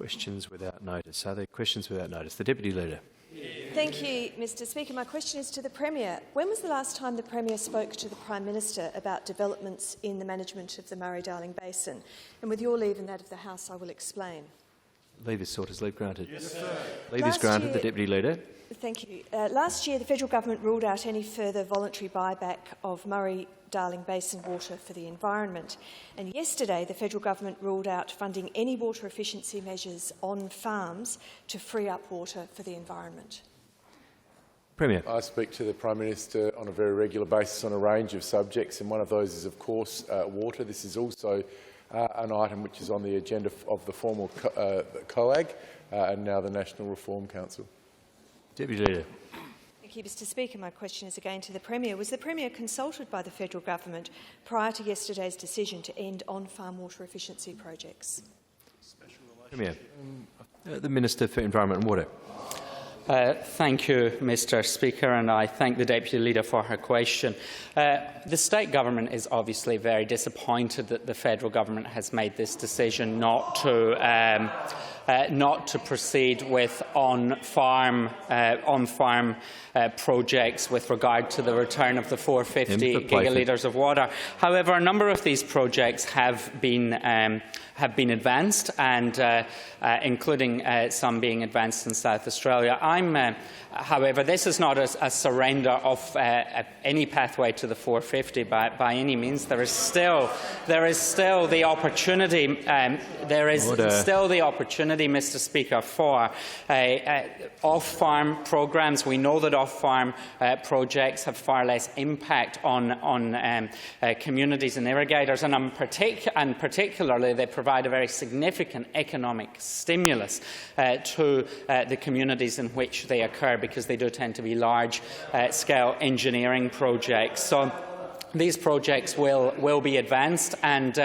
Questions without notice. Are there questions without notice? The Deputy Leader. Thank you, Mr Speaker. My question is to the Premier. When was the last time the Premier spoke to the Prime Minister about developments in the management of the Murray-Darling Basin? And with your leave and that of the House, I will explain. Leave is sought. Is leave granted? Yes, sir. Leave is granted. The Deputy Leader. Thank you. Last year, the federal government ruled out any further voluntary buyback of Murray-Darling Basin water for the environment. And yesterday, the federal government ruled out funding any water efficiency measures on farms to free up water for the environment. Premier. I speak to the Prime Minister on a very regular basis on a range of subjects, and one of those is, of course, water. This is also an item which is on the agenda of the formal COAG and now the National Reform Council. Deputy Leader. Thank you, Mr Speaker. My question is again to the Premier. Was the Premier consulted by the federal government prior to yesterday's decision to end on-farm water efficiency projects? Premier. The Minister for Environment and Water. Thank you, Mr Speaker, and I thank the Deputy Leader for her question. The State Government is obviously very disappointed that the Federal Government has made this decision not to proceed with on-farm projects with regard to the return of the 450 gigalitres of water. However, a number of these projects have been advanced, and including some being advanced in South Australia. However, this is not a surrender of any pathway to the 450 by any means. There is still the opportunity. Mr Speaker, for off-farm programmes. We know that off-farm projects have far less impact on communities and irrigators, and particularly they provide a very significant economic stimulus to the communities in which they occur, because they do tend to be large-scale engineering projects. So these projects will be advanced, and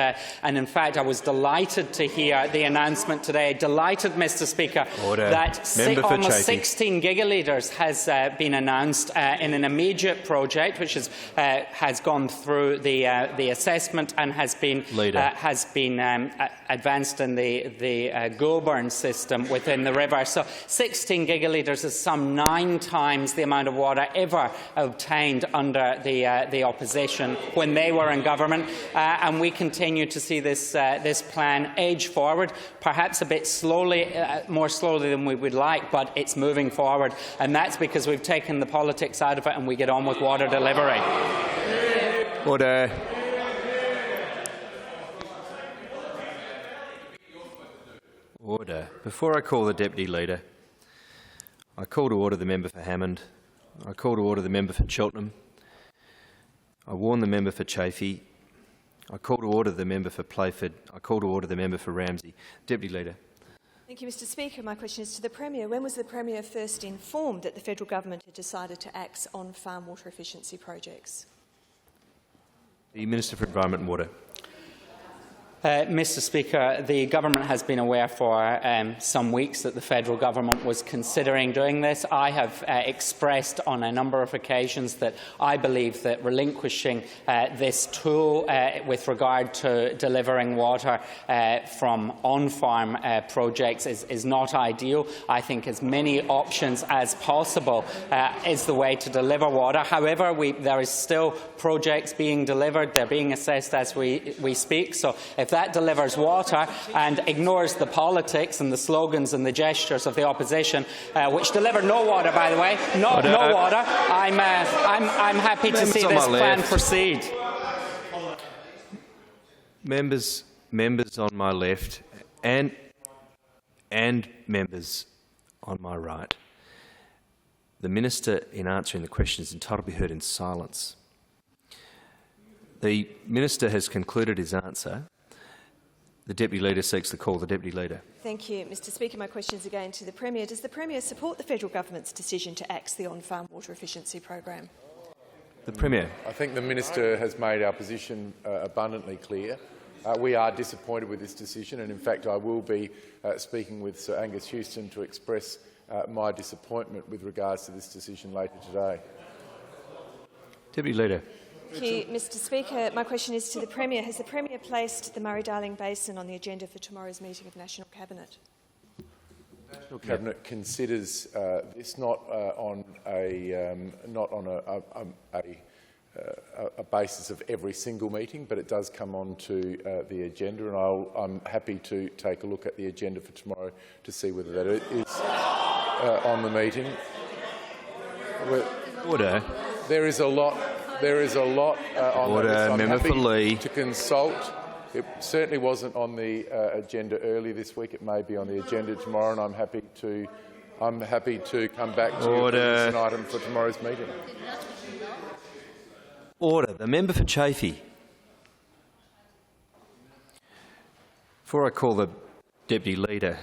in fact I was delighted to hear the announcement today, Mr Speaker, that almost 16 gigalitres has been announced in an immediate project which has gone through the assessment and has been advanced in the Goulburn system within the river. So 16 gigalitres is some 9 times the amount of water ever obtained under the opposition when they were in government, and we continue to see this plan edge forward, perhaps a bit slowly, more slowly than we would like, but it's moving forward, and that's because we've taken the politics out of it and we get on with water delivery. Order. Order. Before I call the Deputy Leader, I call to order the member for Hammond. I call to order the member for Cheltenham. I warn the member for Chaffey. I call to order the member for Playford. I call to order the member for Ramsey. Deputy Leader. Thank you, Mr Speaker. My question is to the Premier. When was the Premier first informed that the federal government had decided to axe on farm water efficiency projects? The Minister for Environment and Water. Mr Speaker, the government has been aware for some weeks that the federal government was considering doing this. I have expressed on a number of occasions that I believe that relinquishing this tool with regard to delivering water from on-farm projects is not ideal. I think as many options as possible is the way to deliver water. However, there is still projects being delivered. They're being assessed as we speak. So if that delivers water and ignores the politics and the slogans and the gestures of the opposition, which deliver no water, by the way, no water, I'm happy to see this plan proceed. Members on my left and members on my right. The Minister, in answering the question, is entitled to be heard in silence. The Minister has concluded his answer. The Deputy Leader seeks to call the Deputy Leader. Thank you, Mr Speaker. My question is again to the Premier. Does the Premier support the federal government's decision to axe the on-farm water efficiency program? The Premier. I think the Minister has made our position abundantly clear. We are disappointed with this decision, and in fact I will be speaking with Sir Angus Houston to express my disappointment with regards to this decision later today. Deputy Leader. Thank you, Mr Speaker. My question is to the Premier. Has the Premier placed the Murray-Darling Basin on the agenda for tomorrow's meeting of National Cabinet? The National Cabinet considers this not on a basis of every single meeting, but it does come onto the agenda, and I'm happy to take a look at the agenda for tomorrow to see whether that is on the meeting. Order. There is a lot. There is a lot on Order. this. I'm Member happy for Lee. to consult. It certainly wasn't on the agenda earlier this week. It may be on the agenda tomorrow, and I'm happy to come back to you with an item for tomorrow's meeting. Order. The member for Chaffey. Before I call the Deputy Leader,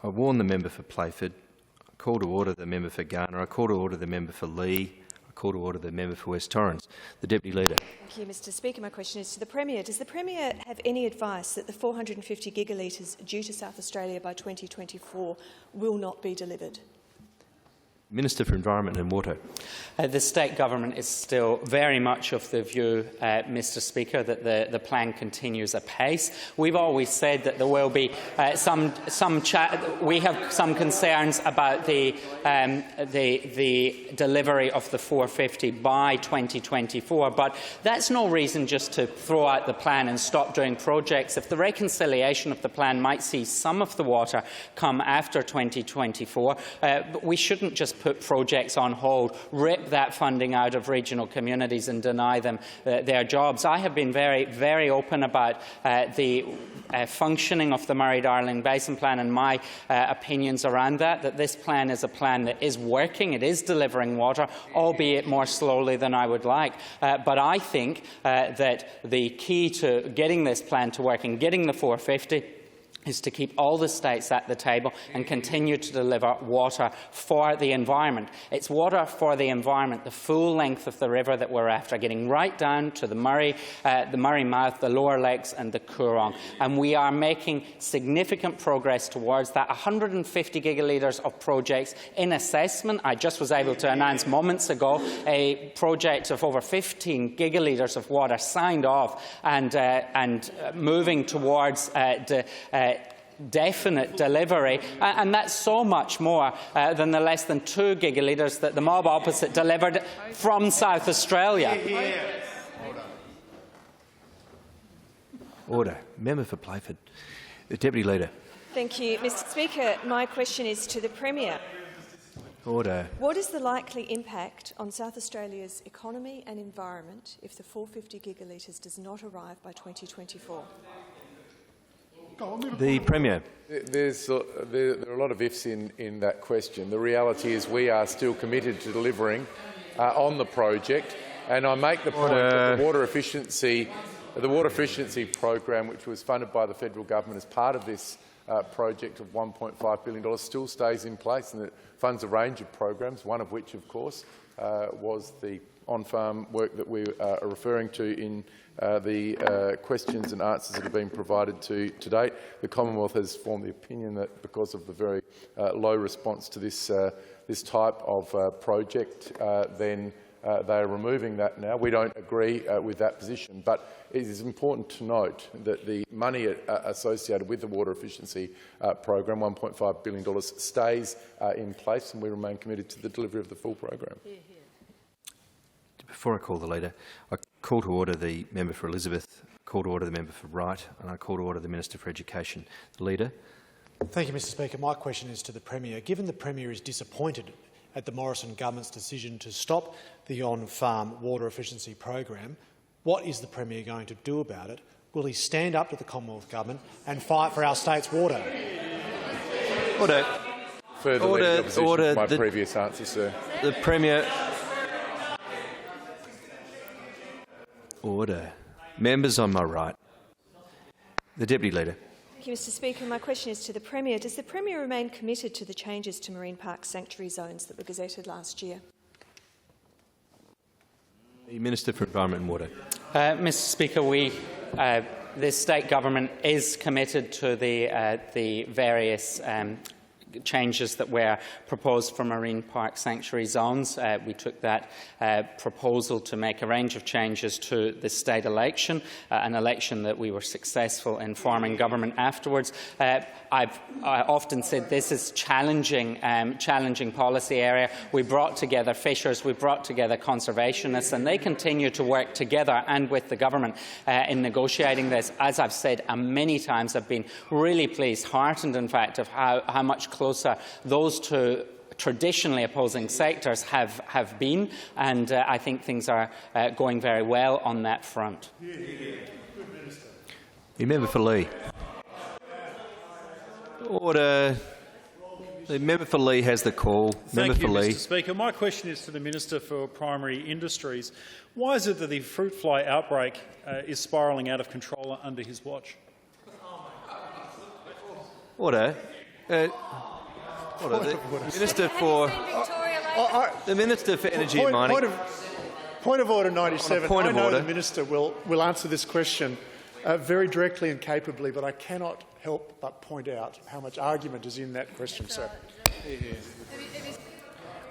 I warn the member for Playford. I call to order the member for Garner. I call to order the member for Lee. I call to order the member for West Torrens. The Deputy Leader. Thank you, Mr Speaker. My question is to the Premier. Does the Premier have any advice that the 450 gigalitres due to South Australia by 2024 will not be delivered? Minister for Environment and Water. The State Government is still very much of the view, Mr Speaker, that the plan continues apace. We've always said that there will be we have some concerns about the delivery of the 450 by 2024, but that's no reason just to throw out the plan and stop doing projects. If the reconciliation of the plan might see some of the water come after 2024, we shouldn't just put projects on hold, rip that funding out of regional communities and deny them their jobs. I have been very, very open about the functioning of the Murray-Darling Basin Plan and my opinions around that this plan is a plan that is working, it is delivering water, albeit more slowly than I would like. But I think that the key to getting this plan to work and getting the 450 is to keep all the states at the table and continue to deliver water for the environment. It's water for the environment, the full length of the river that we're after, getting right down to the Murray mouth, the lower lakes and the Coorong. And we are making significant progress towards that. 150 gigalitres of projects in assessment. I just was able to announce moments ago a project of over 15 gigalitres of water signed off and moving towards definite delivery, and that's so much more than the less than 2 gigalitres that the mob opposite delivered from South Australia. Order. Member for Playford. The Deputy Leader. Thank you, Mr Speaker. My question is to the Premier. Order. What is the likely impact on South Australia's economy and environment if the 450 gigalitres does not arrive by 2024? The Premier. There are a lot of ifs in that question. The reality is we are still committed to delivering on the project, and I make the point that the water efficiency program, which was funded by the federal government as part of this project of $1.5 billion, still stays in place, and it funds a range of programs, one of which, of course, was the on-farm work that we are referring to in the questions and answers that have been provided to date. The Commonwealth has formed the opinion that because of the very low response to this type of project, then they are removing that now. We don't agree with that position, but it is important to note that the money associated with the water efficiency program, $1.5 billion, stays in place, and we remain committed to the delivery of the full program. Before I call the Leader, I call to order the member for Elizabeth, I call to order the member for Wright, and I call to order the Minister for Education. The Leader. Thank you, Mr Speaker. My question is to the Premier. Given the Premier is disappointed at the Morrison government's decision to stop the on-farm water efficiency program, what is the Premier going to do about it? Will he stand up to the Commonwealth government and fight for our state's water? Order. Further leading opposition to my previous answer, sir. The Premier. Order. Members on my right. The Deputy Leader. Thank you, Mr Speaker. My question is to the Premier. Does the Premier remain committed to the changes to marine park sanctuary zones that were gazetted last year? The Minister for Environment and Water. Mr Speaker, the State Government is committed to the various changes that were proposed for marine park sanctuary zones. We took that proposal to make a range of changes to the state election, an election that we were successful in forming government afterwards. I often said this is challenging policy area. We brought together fishers, we brought together conservationists, and they continue to work together and with the government in negotiating this. As I've said many times, I've been really pleased, heartened in fact, of how much closer those two traditionally opposing sectors have been, and I think things are going very well on that front. The member for Lee. Order. The member for Lee has the call. Thank you, Mr. Speaker. My question is to the Minister for Primary Industries. Why is it that the fruit fly outbreak is spiralling out of control under his watch? Order. The Minister for Energy and Mining. Point of order 97. Point of I know order. the Minister will answer this question very directly and capably, but I cannot help but point out how much argument is in that question, sir.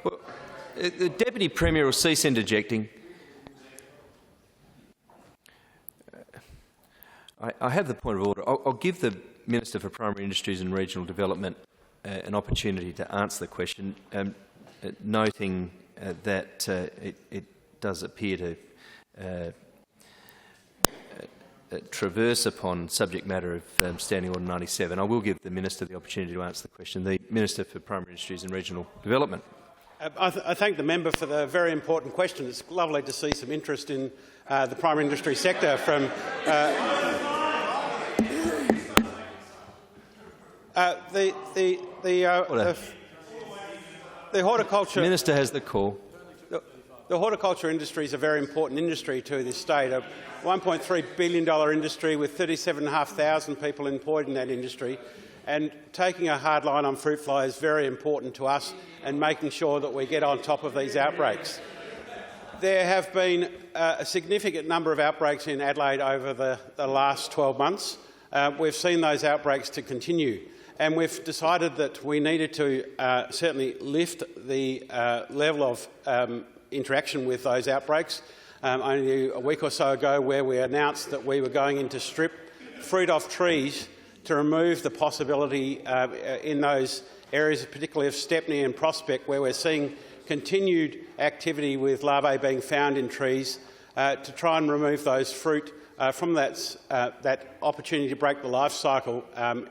Well, the Deputy Premier will cease interjecting. I have the point of order. I'll give the Minister for Primary Industries and Regional Development an opportunity to answer the question, noting that it does appear to traverse upon subject matter of Standing Order 97. I will give the Minister the opportunity to answer the question. The Minister for Primary Industries and Regional Development. I thank the member for the very important question. It's lovely to see some interest in the primary industry sector from the horticulture. The Minister has the call. The horticulture industry is a very important industry to this state. A $1.3 billion industry with 37,500 people employed in that industry. And taking a hard line on fruit fly is very important to us, and making sure that we get on top of these outbreaks. There have been a significant number of outbreaks in Adelaide over the last 12 months. We've seen those outbreaks to continue, and we've decided that we needed to certainly lift the level of interaction with those outbreaks. Only a week or so ago, where we announced that we were going in to strip fruit off trees to remove the possibility in those areas, particularly of Stepney and Prospect, where we're seeing continued activity with larvae being found in trees, to try and remove those fruit from that opportunity to break the life cycle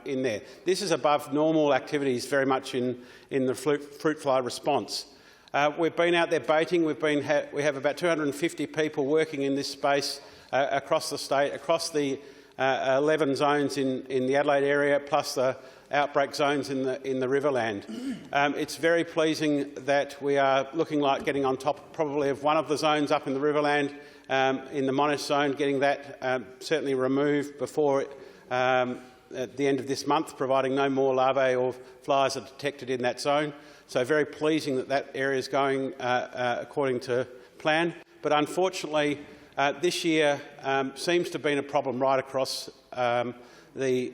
in there. This is above normal activities very much in the fruit fly response. We've been out there baiting. We have about 250 people working in this space across the state, across the 11 zones in the Adelaide area, plus the outbreak zones in the Riverland. It's very pleasing that we are looking like getting on top probably of one of the zones up in the Riverland, in the Monash zone, getting that certainly removed before at the end of this month, providing no more larvae or flies are detected in that zone. So very pleasing that that area is going according to plan. But unfortunately, this year seems to have been a problem right across the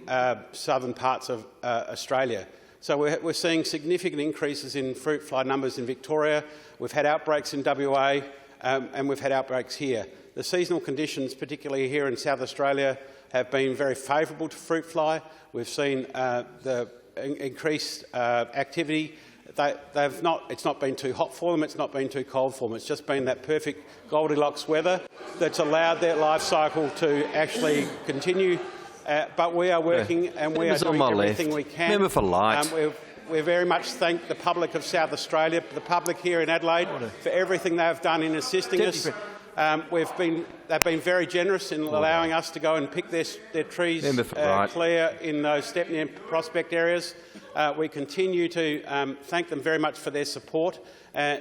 southern parts of Australia. So we're seeing significant increases in fruit fly numbers in Victoria. We've had outbreaks in WA and we've had outbreaks here. The seasonal conditions, particularly here in South Australia, have been very favourable to fruit fly. We've seen the increased activity. It's not been too hot for them, it's not been too cold for them. It's just been that perfect Goldilocks weather that's allowed their life cycle to actually continue. But we are working and we are doing everything we can. Member for Light. We very much thank the public of South Australia, the public here in Adelaide, for everything they've done in assisting us. They've been very generous in allowing us to go and pick their trees clear in those Stepney and Prospect areas. We continue to thank them very much for their support,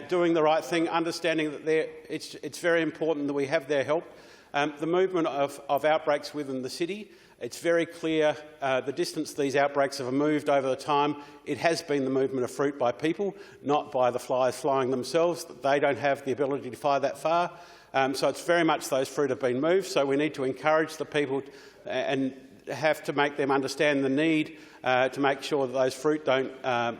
doing the right thing, understanding that it's very important that we have their help. The movement of outbreaks within the city, it's very clear the distance these outbreaks have moved over the time. It has been the movement of fruit by people, not by the flies flying themselves. They don't have the ability to fly that far. So it's very much those fruit have been moved. So we need to encourage the people, and have to make them understand the need to make sure that those fruit don't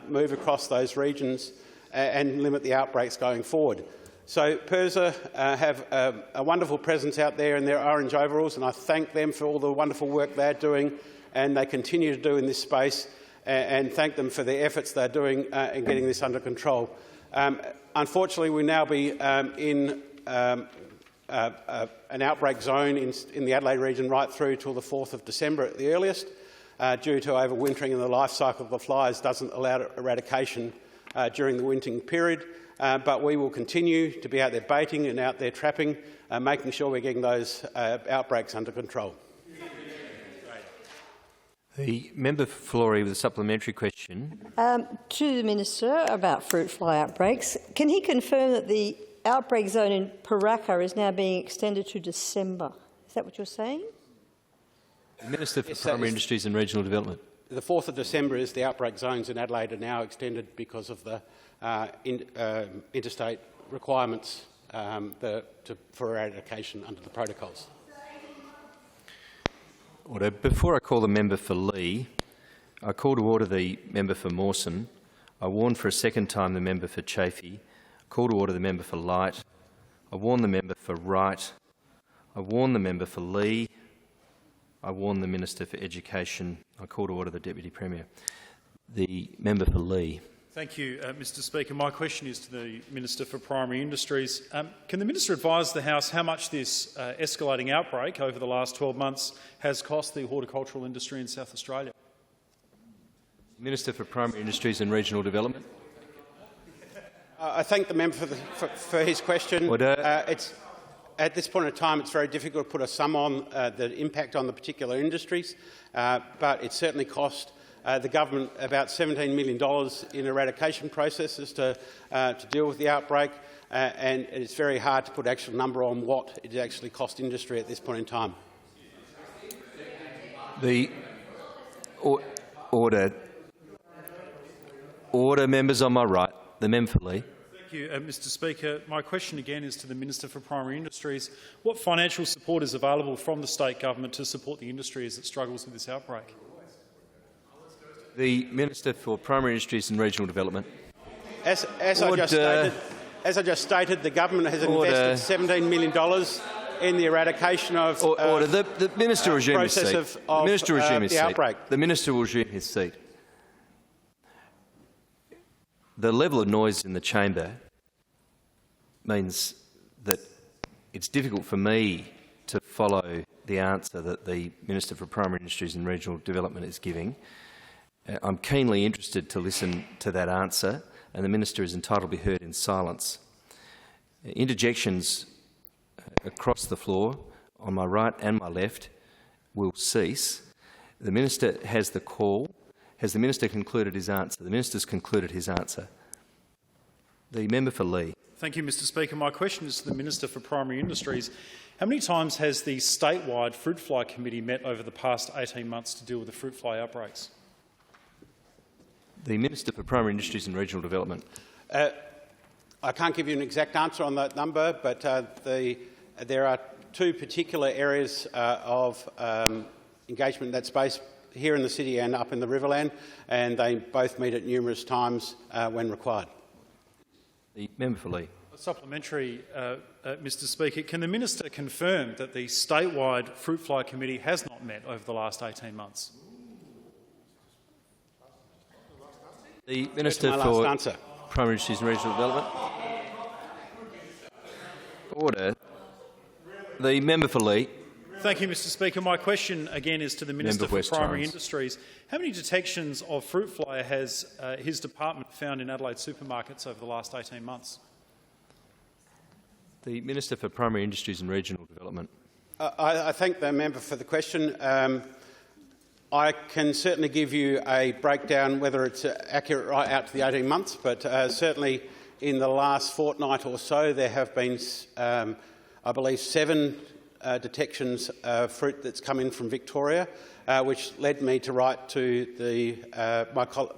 move across those regions and limit the outbreaks going forward. So PIRSA have a wonderful presence out there in their orange overalls, and I thank them for all the wonderful work they're doing and they continue to do in this space, and thank them for the efforts they're doing in getting this under control. Unfortunately, we now be in an outbreak zone in the Adelaide region right through till the 4th of December at the earliest, due to overwintering, and the life cycle of the flies doesn't allow eradication during the wintering period. But we will continue to be out there baiting and out there trapping, making sure we're getting those outbreaks under control. The member for Florey with a supplementary question. To the Minister about fruit fly outbreaks. Can he confirm that the outbreak zone in Paraka is now being extended to December? Is that what you're saying? The Minister for Primary Industries and Regional Development. The 4th of December is the outbreak zones in Adelaide are now extended because of the interstate requirements for eradication under the protocols. Order. Before I call the member for Lee, I call to order the member for Mawson. I warn for a second time the member for Chafee. I call to order the member for Light. I warn the member for Wright. I warn the member for Lee. I warn the Minister for Education. I call to order the Deputy Premier. The member for Lee. Thank you, Mr Speaker. My question is to the Minister for Primary Industries. Can the Minister advise the House how much this escalating outbreak over the last 12 months has cost the horticultural industry in South Australia? Minister for Primary Industries and Regional Development. I thank the member for his question. Order. At this point in time, it's very difficult to put a sum on the impact on the particular industries, but it certainly cost the government about $17 million in eradication processes to deal with the outbreak, and it's very hard to put an actual number on what it actually cost industry at this point in time. The order. Order, members on my right. The member for Lee. Thank you, Mr Speaker. My question again is to the Minister for Primary Industries. What financial support is available from the state government to support the industry as it struggles with this outbreak? The Minister for Primary Industries and Regional Development. As I just stated, the government has invested $17 million in the eradication of order. The Minister will resume his seat. The Minister will resume his seat. Outbreak. The Minister will resume his seat. The level of noise in the chamber means that it's difficult for me to follow the answer that the Minister for Primary Industries and Regional Development is giving. I'm keenly interested to listen to that answer, and the Minister is entitled to be heard in silence. Interjections across the floor, on my right and my left, will cease. The Minister has the call. Has the Minister concluded his answer? The Minister's concluded his answer. The member for Lee. Thank you, Mr Speaker. My question is to the Minister for Primary Industries. How many times has the statewide Fruit Fly Committee met over the past 18 months to deal with the fruit fly outbreaks? The Minister for Primary Industries and Regional Development. I can't give you an exact answer on that number, but there are two particular areas of engagement in that space, here in the city and up in the Riverland, and they both meet at numerous times when required. The member for Lee. A supplementary, Mr Speaker. Can the Minister confirm that the statewide Fruit Fly Committee has not met over the last 18 months? The Minister for Primary Industries and Regional Development. Order. The member for Lee. Thank you, Mr Speaker. My question again is to the Minister for Primary Industries. How many detections of fruit fly has his department found in Adelaide supermarkets over the last 18 months? The Minister for Primary Industries and Regional Development. I thank the member for the question. I can certainly give you a breakdown, whether it's accurate right out to the 18 months, but certainly in the last fortnight or so there have been, I believe, 7 detections of fruit that's come in from Victoria, which led me to write to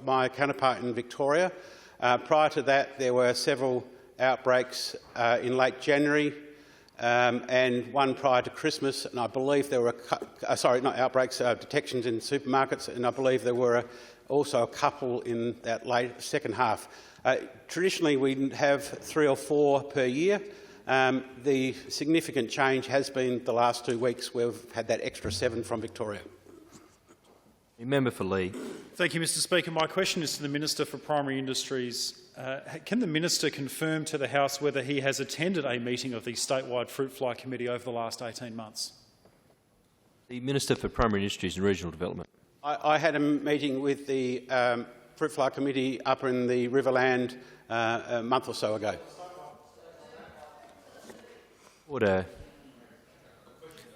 my counterpart in Victoria. Prior to that, there were several outbreaks in late January and one prior to Christmas, and I believe there were detections in supermarkets, and I believe there were also a couple in that late second half. Traditionally, we have 3 or 4 per year. The significant change has been the last 2 weeks where we've had that extra 7 from Victoria. The member for Lee. Thank you, Mr Speaker. My question is to the Minister for Primary Industries. Can the minister confirm to the House whether he has attended a meeting of the statewide Fruit Fly Committee over the last 18 months? The Minister for Primary Industries and Regional Development. I had a meeting with the Fruit Fly Committee up in the Riverland a month or so ago. Order.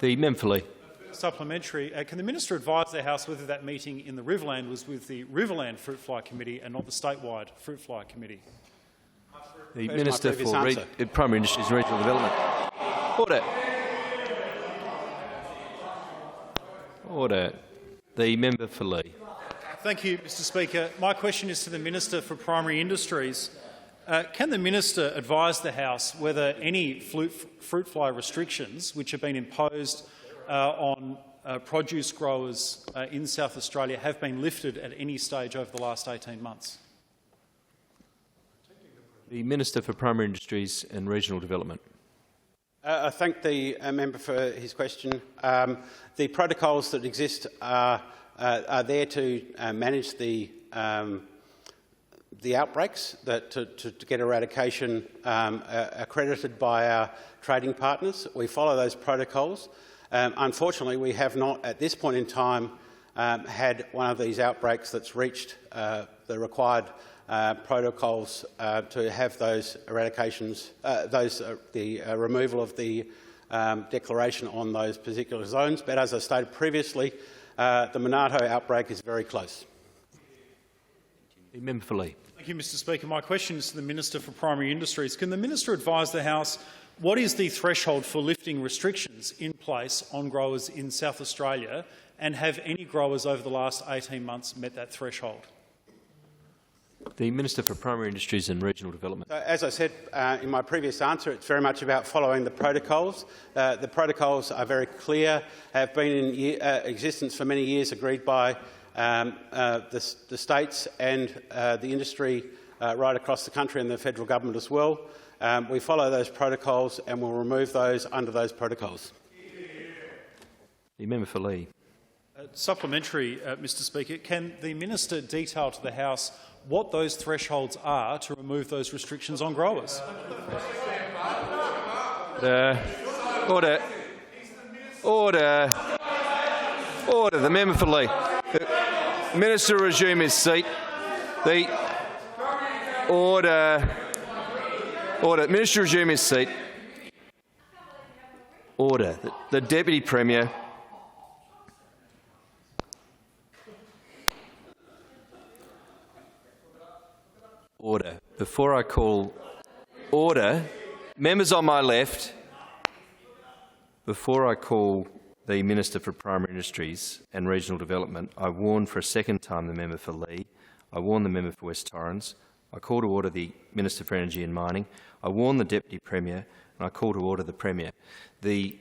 The member for Lee. Supplementary. Can the minister advise the House whether that meeting in the Riverland was with the Riverland Fruit Fly Committee and not the statewide Fruit Fly Committee? The Minister for Primary Industries and Regional Development. Order. Order. The member for Lee. Thank you, Mr Speaker. My question is to the Minister for Primary Industries. Can the minister advise the House whether any fruit fly restrictions which have been imposed on produce growers in South Australia have been lifted at any stage over the last 18 months? The Minister for Primary Industries and Regional Development. I thank the member for his question. The protocols that exist are there to manage the outbreaks, to get eradication accredited by our trading partners. We follow those protocols. Unfortunately, we have not, at this point in time, had one of these outbreaks that's reached the required protocols to have those eradications, the removal of the declaration on those particular zones. But as I stated previously, the Monarto outbreak is very close. The member for Lee. Thank you, Mr Speaker. My question is to the Minister for Primary Industries. Can the minister advise the House what is the threshold for lifting restrictions in place on growers in South Australia, and have any growers over the last 18 months met that threshold? The Minister for Primary Industries and Regional Development. As I said in my previous answer, it's very much about following the protocols. The protocols are very clear, have been in existence for many years, agreed by the states and the industry right across the country and the federal government as well. We follow those protocols and will remove those under those protocols. The member for Lee. Supplementary, Mr Speaker. Can the minister detail to the House what those thresholds are to remove those restrictions on growers? Order. Order. Order. The member for Lee. The minister resume his seat. The order. Order. Minister resume his seat. Order. The Deputy Premier. Order. Before I call order, members on my left, before I call the Minister for Primary Industries and Regional Development, I warn for a second time the member for Lee, I warn the member for West Torrens, I call to order the Minister for Energy and Mining, I warn the Deputy Premier, and I call to order the Premier. The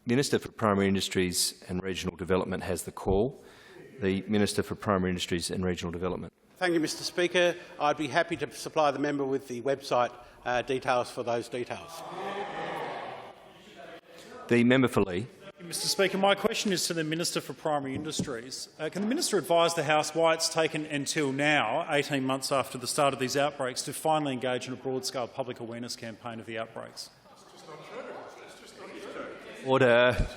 Minister for Primary Industries and Regional Development has the call. The Minister for Primary Industries and Regional Development. Thank you, Mr Speaker. I'd be happy to supply the member with the website details for those details. The member for Lee. Mr Speaker, my question is to the Minister for Primary Industries. Can the minister advise the House why it's taken until now, 18 months after the start of these outbreaks, to finally engage in a broad-scale public awareness campaign of the outbreaks? Order.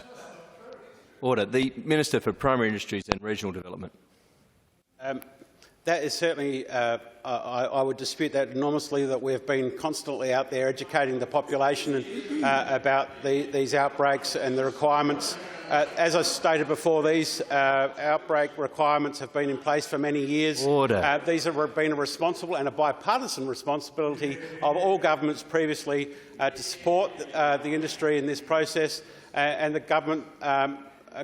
Order. The Minister for Primary Industries and Regional Development. That is certainly, I would dispute that enormously, that we have been constantly out there educating the population about these outbreaks and the requirements. As I stated before, these outbreak requirements have been in place for many years. Order. These have been a responsible and a bipartisan responsibility of all governments previously to support the industry in this process, and the government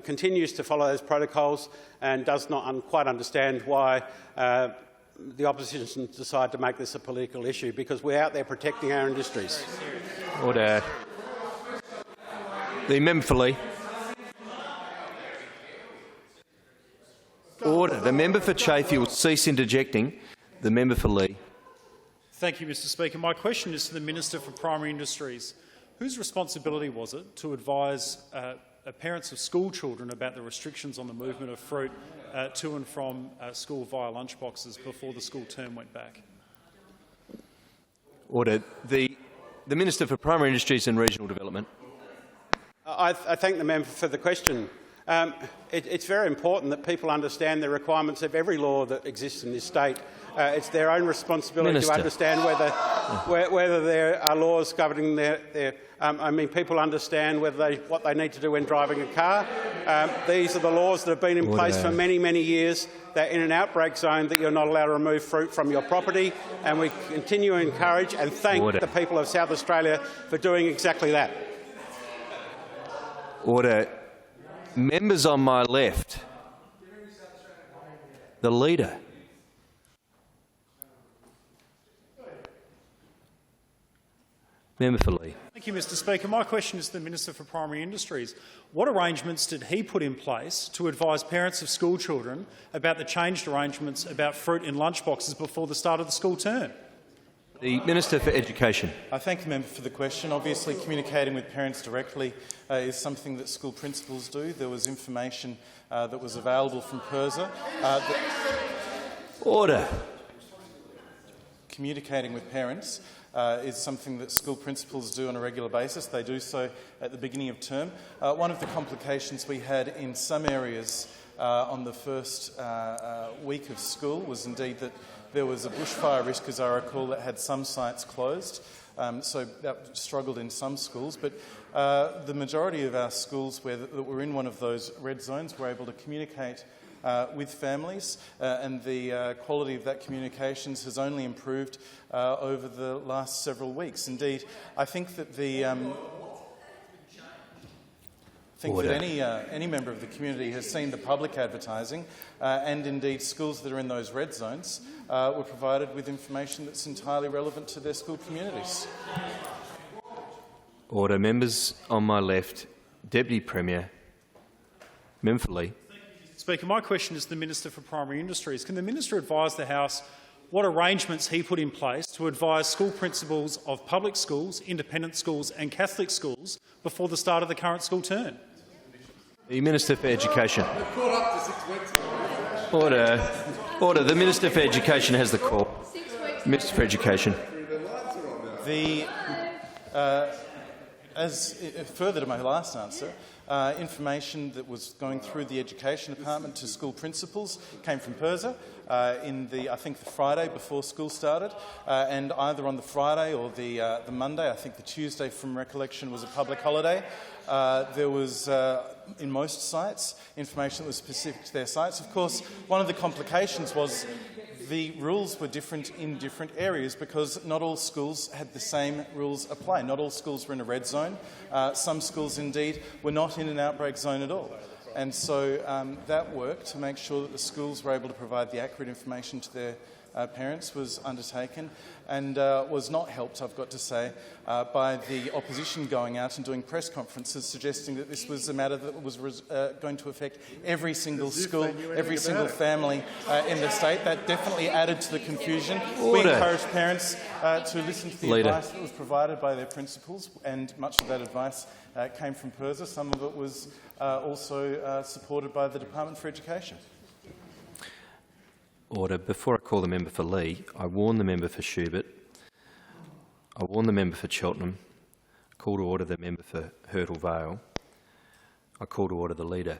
continues to follow those protocols and does not quite understand why the opposition decide to make this a political issue, because we're out there protecting our industries. Order. The member for Lee. Order. The member for Chaffey will cease interjecting. The member for Lee. Thank you, Mr Speaker. My question is to the Minister for Primary Industries. Whose responsibility was it to advise parents of school children about the restrictions on the movement of fruit to and from school via lunchboxes before the school term went back? Order. The Minister for Primary Industries and Regional Development. I thank the member for the question. It's very important that people understand the requirements of every law that exists in this state. It's their own responsibility Minister. to understand whether there are laws governing people understand what they need to do when driving a car. These are the laws that have been in place for many, many years, that in an outbreak zone that you're not allowed to remove fruit from your property, and we continue to encourage and thank the people of South Australia for doing exactly that. Order. Members on my left. The Leader. Member for Lee. Thank you, Mr Speaker. My question is to the Minister for Primary Industries. What arrangements did he put in place to advise parents of school children about the changed arrangements about fruit in lunchboxes before the start of the school term? The Minister for Education. I thank the member for the question. Obviously, communicating with parents directly is something that school principals do. There was information that was available from PIRSA. Order. Communicating with parents is something that school principals do on a regular basis. They do so at the beginning of term. One of the complications we had in some areas on the first week of school was indeed that there was a bushfire risk, as I recall, that had some sites closed. So that struggled in some schools. But the majority of our schools that were in one of those red zones were able to communicate with families, and the quality of that communications has only improved over the last several weeks. Indeed, I think that any member of the community has seen the public advertising, and indeed schools that are in those red zones were provided with information that's entirely relevant to their school communities. Order. Members on my left. Deputy Premier. Member for Lee. Speaker, my question is to the Minister for Primary Industries. Can the Minister advise the House what arrangements he put in place to advise school principals of public schools, independent schools and Catholic schools before the start of the current school term? The Minister for Education. Order. Order. The Minister for Education has the call. Minister for Education. Further to my last answer, information that was going through the Education Department to school principals came from PIRSA I think the Friday before school started, and either on the Friday or the Monday, I think the Tuesday from recollection was a public holiday. There was, in most sites, information that was specific to their sites. Of course, one of the complications was the rules were different in different areas because not all schools had the same rules apply. Not all schools were in a red zone. Some schools, indeed, were not in an outbreak zone at all. And so that work to make sure that the schools were able to provide the accurate information to their parents was undertaken and was not helped, I've got to say, by the opposition going out and doing press conferences suggesting that this was a matter that was going to affect every single school, every single family in the state. That definitely added to the confusion. We encouraged parents to listen to the advice that was provided by their principals, and much of that advice came from PIRSA. Some of it was also supported by the Department for Education. Order. Before I call the member for Lee, I warn the member for Schubert. I warn the member for Cheltenham. I call to order the member for Hurdle Vale. I call to order the Leader.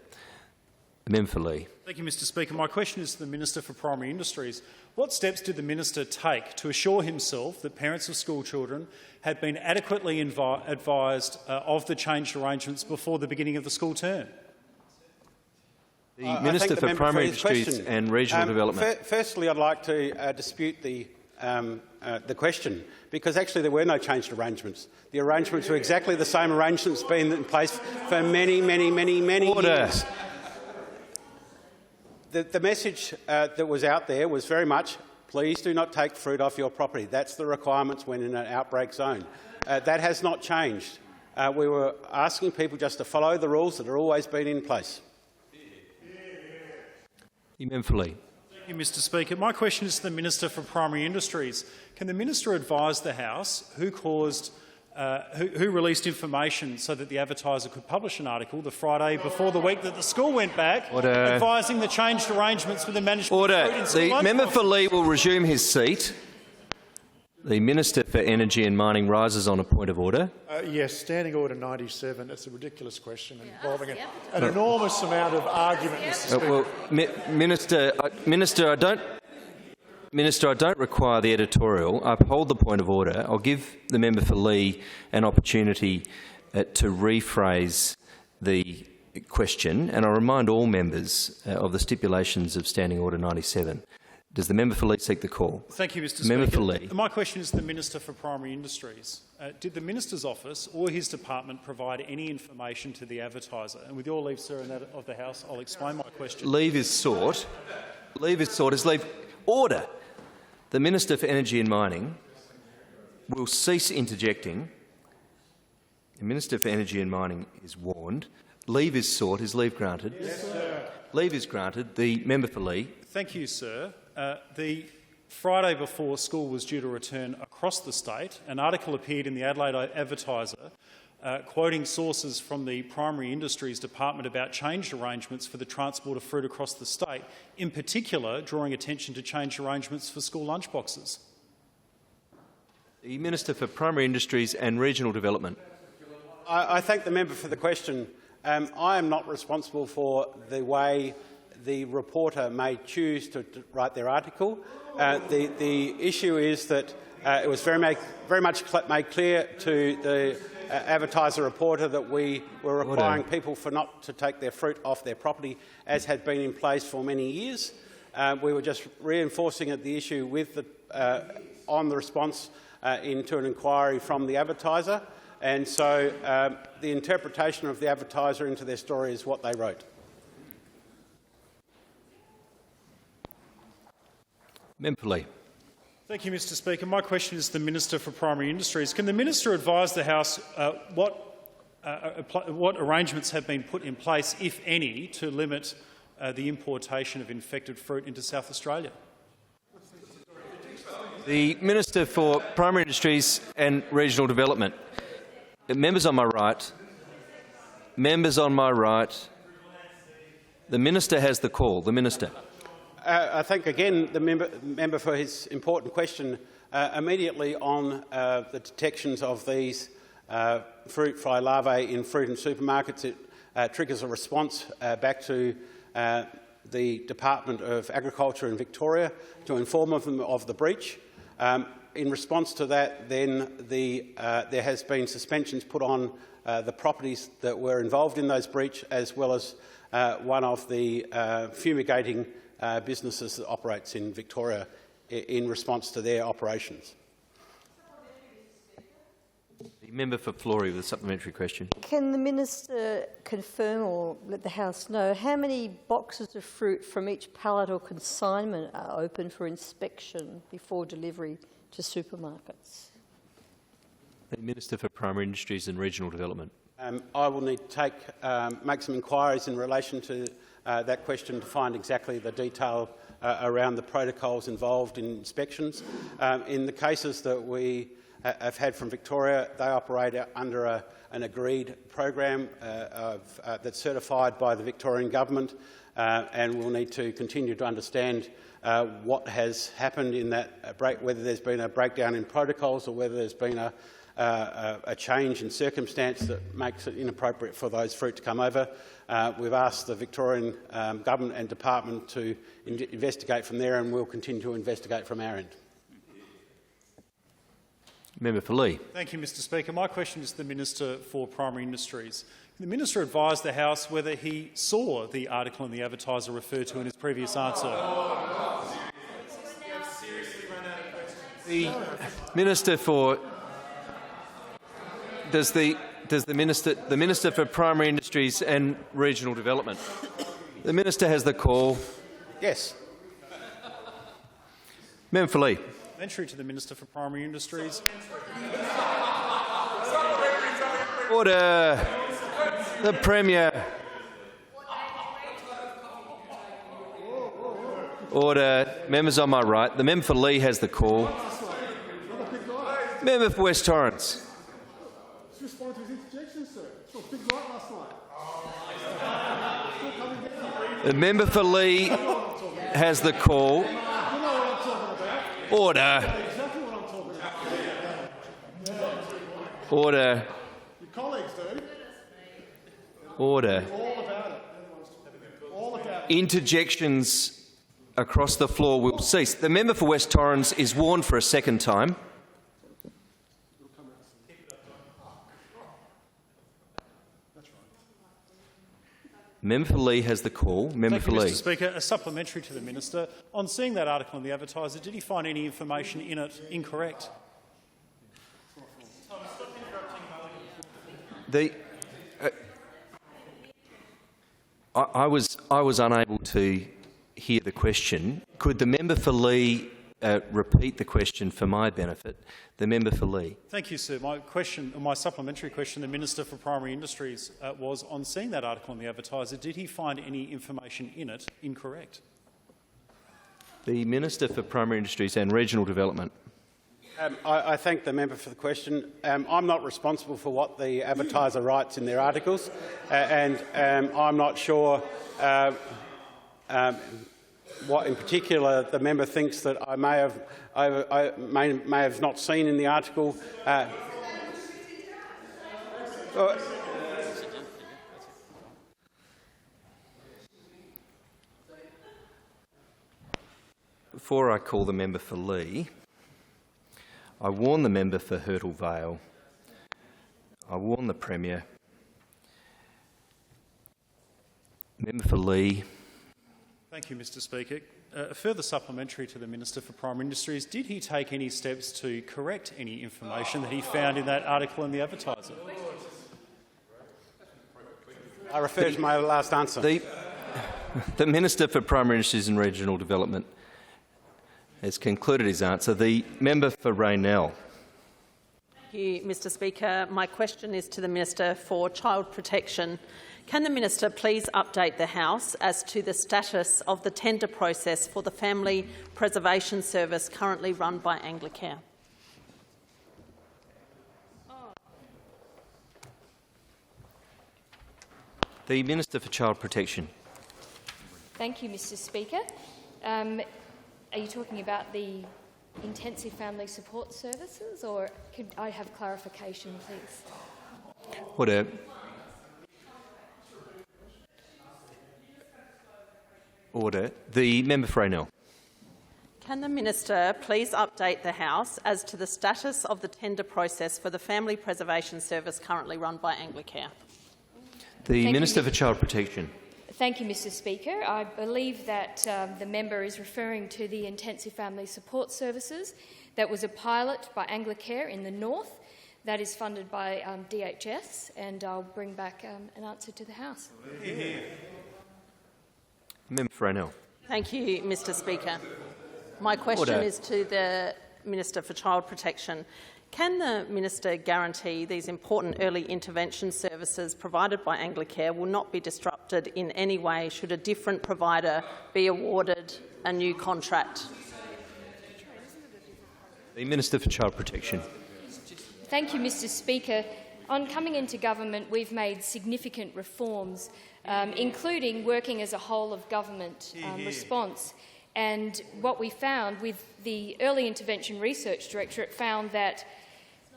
The member for Lee. Thank you, Mr Speaker. My question is to the Minister for Primary Industries. What steps did the Minister take to assure himself that parents of school children had been adequately advised of the changed arrangements before the beginning of the school term? The Minister for Primary Industries and Regional Development. Firstly, I'd like to dispute the question, because actually there were no changed arrangements. The arrangements were exactly the same arrangements been in place for many years. The message that was out there was very much, please do not take fruit off your property. That's the requirements when in an outbreak zone. That has not changed. We were asking people just to follow the rules that have always been in place. Member for Lee. Thank you, Mr Speaker. My question is to the Minister for Primary Industries. Can the Minister advise the House who released information so that the Advertiser could publish an article the Friday before the week that the school went back, advising the changed arrangements with the management of food in school The member for Lee will resume his seat. The Minister for Energy and Mining rises on a point of order. Yes, Standing Order 97. It's a ridiculous question involving an enormous amount of argument, Mr Speaker. Minister, I don't require the editorial. I uphold the point of order. I'll give the member for Lee an opportunity to rephrase the question, and I remind all members of the stipulations of Standing Order 97. Does the member for Lee seek the call? Thank you, Mr Speaker. Member for Lee. My question is to the Minister for Primary Industries. Did the Minister's office or his department provide any information to the Advertiser? And with your leave, sir, and that of the House, I'll explain my question. Leave is sought. Leave is sought. Is leave order. The Minister for Energy and Mining will cease interjecting. The Minister for Energy and Mining is warned. Leave is sought. Is leave granted? Yes, sir. Leave is granted. The member for Lee. Thank you, sir. The Friday before school was due to return across the state, an article appeared in the Adelaide Advertiser quoting sources from the Primary Industries Department about changed arrangements for the transport of fruit across the state, in particular drawing attention to changed arrangements for school lunchboxes. The Minister for Primary Industries and Regional Development. I thank the member for the question. I am not responsible for the way the reporter may choose to write their article. The issue is that it was very much made clear to the Advertiser reporter that we were requiring people not to take their fruit off their property, as had been in place for many years. We were just reinforcing the issue with on the response into an inquiry from the Advertiser, and so the interpretation of the Advertiser into their story is what they wrote. Member for Lee. Thank you, Mr Speaker. My question is to the Minister for Primary Industries. Can the Minister advise the House what arrangements have been put in place, if any, to limit the importation of infected fruit into South Australia? The Minister for Primary Industries and Regional Development. Members on my right. Members on my right. The Minister has the call. The Minister. I thank again the member for his important question. Immediately on the detections of these fruit fly larvae in fruit and supermarkets, it triggers a response back to the Department of Agriculture in Victoria to inform them of the breach. In response to that, then there has been suspensions put on the properties that were involved in those breach, as well as one of the fumigating businesses that operates in Victoria in response to their operations. The member for Flory with a supplementary question. Can the Minister confirm or let the House know how many boxes of fruit from each pallet or consignment are open for inspection before delivery to supermarkets? The Minister for Primary Industries and Regional Development. I will need to make some inquiries in relation to that question to find exactly the detail around the protocols involved in inspections. In the cases that we have had from Victoria, they operate under an agreed program that's certified by the Victorian Government, and we'll need to continue to understand what has happened in that whether there's been a breakdown in protocols or whether there's been a change in circumstance that makes it inappropriate for those fruit to come over. We've asked the Victorian Government and Department to investigate from there, and we'll continue to investigate from our end. Member for Lee. Thank you, Mr Speaker. My question is to the Minister for Primary Industries. Can the Minister advise the House whether he saw the article in the Advertiser referred to in his previous answer? The Minister for... Does the Minister for Primary Industries and Regional Development. The Minister has the call. Yes. Member for Lee. Entry to the Minister for Primary Industries. Order. The Premier. Order. Members on my right. The member for Lee has the call. Member for West Torrens. The member for Lee has the call. Order. Order. Order. Interjections across the floor will cease. The member for West Torrens is warned for a second time. Member for Lee has the call. Member for Lee. Mr. Speaker, a supplementary to the minister. On seeing that article in the Advertiser, did he find any information in it incorrect? I was unable to hear the question. Could the member for Lee repeat the question for my benefit? The member for Lee. Thank you, sir. My supplementary question, the Minister for Primary Industries, was on seeing that article in the Advertiser, did he find any information in it incorrect? The Minister for Primary Industries and Regional Development. I thank the member for the question. I'm not responsible for what the Advertiser writes in their articles, and I'm not sure what in particular the member thinks that I may have not seen in the article. Before I call the member for Lee, I warn the member for Hurtle Vale. I warn the Premier. Member for Lee. Thank you, Mr. Speaker. A further supplementary to the Minister for Primary Industries, did he take any steps to correct any information that he found in that article in the Advertiser? I refer to my last answer. The Minister for Primary Industries and Regional Development has concluded his answer. The member for Raynell. Thank you, Mr. Speaker. My question is to the Minister for Child Protection. Can the Minister please update the House as to the status of the tender process for the Family Preservation Service currently run by Anglicare? The Minister for Child Protection. Thank you, Mr. Speaker. Are you talking about the Intensive Family Support Services, or could I have clarification, please? Order. Order. The member for Raynell. Can the Minister please update the House as to the status of the tender process for the Family Preservation Service currently run by Anglicare? The Minister for Child Protection. Thank you, Mr. Speaker. I believe that the member is referring to the Intensive Family Support Services. That was a pilot by Anglicare in the north that is funded by DHS, and I'll bring back an answer to the House. Member for Raynell. Thank you, Mr. Speaker. My question is to the Minister for Child Protection. Can the Minister guarantee these important early intervention services provided by Anglicare will not be disrupted in any way should a different provider be awarded a new contract? The Minister for Child Protection. Thank you, Mr. Speaker. On coming into government, we've made significant reforms, including working as a whole-of-government response. And what we found with the Early Intervention Research Directorate found that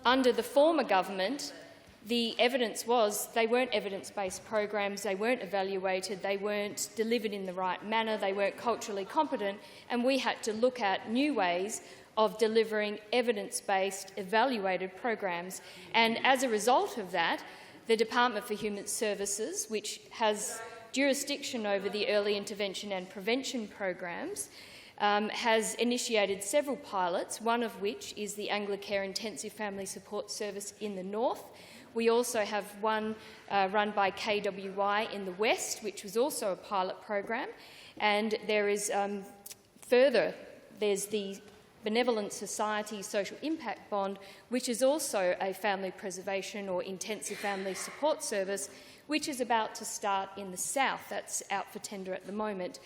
under the former government, the evidence was they weren't evidence-based programs, they weren't evaluated, they weren't delivered in the right manner, they weren't culturally competent, and we had to look at new ways of delivering evidence-based, evaluated programs. And as a result of that, the Department for Human Services, which has jurisdiction over the early intervention and prevention programs, has initiated several pilots, one of which is the Anglicare Intensive Family Support Service in the north. We also have one run by KWY in the west, which was also a pilot program. And there is there's the Benevolent Society social impact bond, which is also a family preservation or intensive family support service, which is about to start in the south. That's out for tender at the moment.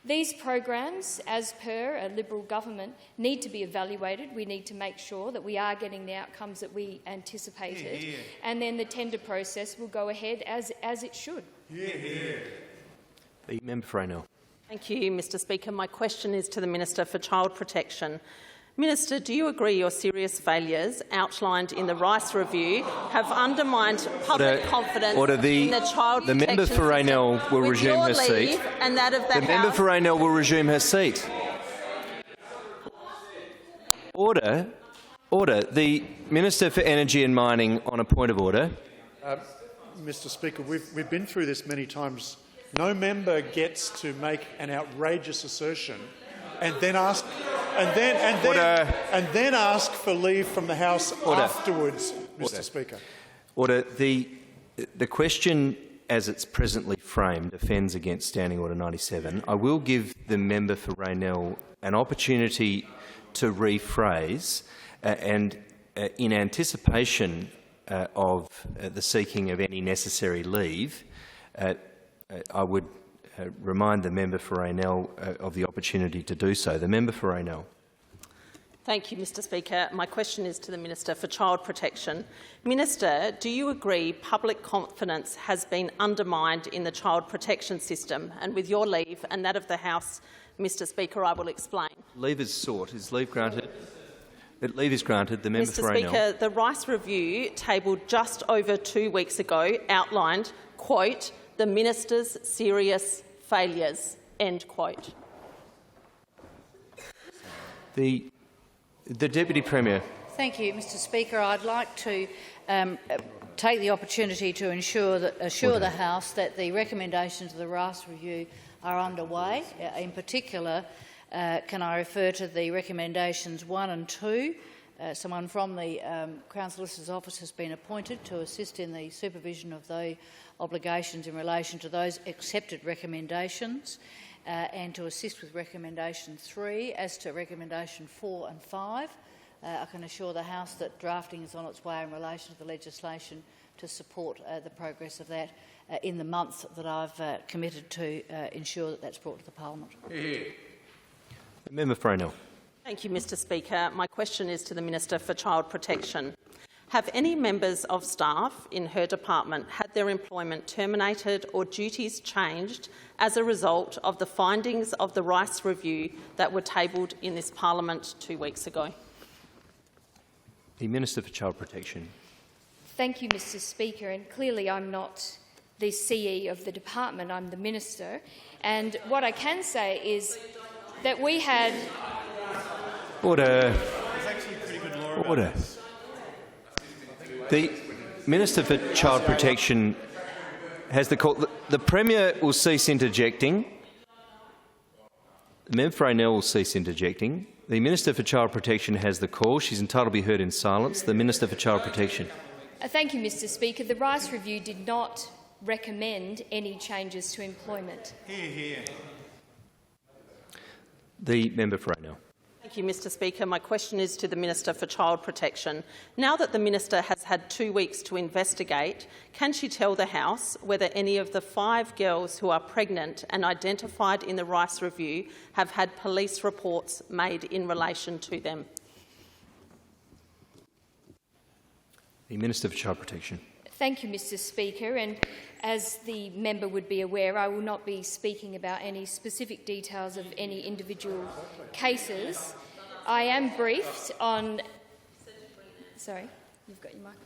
These programs, as per a Liberal government, need to be evaluated. We need to make sure that we are getting the outcomes that we anticipated, and then the tender process will go ahead as it should. The member for Raynell. Thank you, Mr Speaker. My question is to the Minister for Child Protection. Minister, do you agree your serious failures outlined in the Rice Review have undermined public confidence in the child The member for Raynell will resume her seat. And that of the member for Raynell will resume her seat. Order. Order. The Minister for Energy and Mining on a point of order. Mr Speaker, we've been through this many times. No member gets to make an outrageous assertion and then ask for leave from the House afterwards, Mr Speaker. Order. The question, as it's presently framed, offends against Standing Order 97. I will give the member for Raynell an opportunity to rephrase, and in anticipation of the seeking of any necessary leave, I would remind the member for Raynell of the opportunity to do so. The member for Raynell. Thank you, Mr Speaker. My question is to the Minister for Child Protection. Minister, do you agree public confidence has been undermined in the child protection system? And with your leave and that of the House, Mr Speaker, I will explain. Leave is sought. Is leave granted? Leave is granted. The member for Raynell. Mr Speaker, the Rice Review, tabled just over 2 weeks ago, outlined, quote, the Minister's serious failures, end quote. The Deputy Premier. Thank you, Mr Speaker. I'd like to take the opportunity to assure the House that the recommendations of the Rice Review are underway. In particular, can I refer to the recommendations 1 and 2? Someone from the Crown Solicitor's Office has been appointed to assist in the supervision of the obligations in relation to those accepted recommendations and to assist with recommendation 3. As to recommendation 4 and 5, I can assure the House that drafting is on its way in relation to the legislation to support the progress of that in the months that I've committed to ensure that that's brought to the Parliament. The member for Raynell. Thank you, Mr Speaker. My question is to the Minister for Child Protection. Have any members of staff in her department had their employment terminated or duties changed as a result of the findings of the Rice Review that were tabled in this Parliament 2 weeks ago? The Minister for Child Protection. Thank you, Mr Speaker. And clearly I'm not the CE of the department, I'm the Minister. And what I can say is that we had... Order. Order. The Minister for Child Protection has the call. The Premier will cease interjecting. The member for Raynell will cease interjecting. The Minister for Child Protection has the call. She's entitled to be heard in silence. The Minister for Child Protection. Thank you, Mr Speaker. The Rice Review did not recommend any changes to employment. The member for Raynell. Thank you, Mr Speaker. My question is to the Minister for Child Protection. Now that the Minister has had 2 weeks to investigate, can she tell the House whether any of the 5 girls who are pregnant and identified in the Rice Review have had police reports made in relation to them? The Minister for Child Protection. Thank you, Mr Speaker. And as the member would be aware, I will not be speaking about any specific details of any individual cases. I am briefed on... Sorry, you've got your microphone.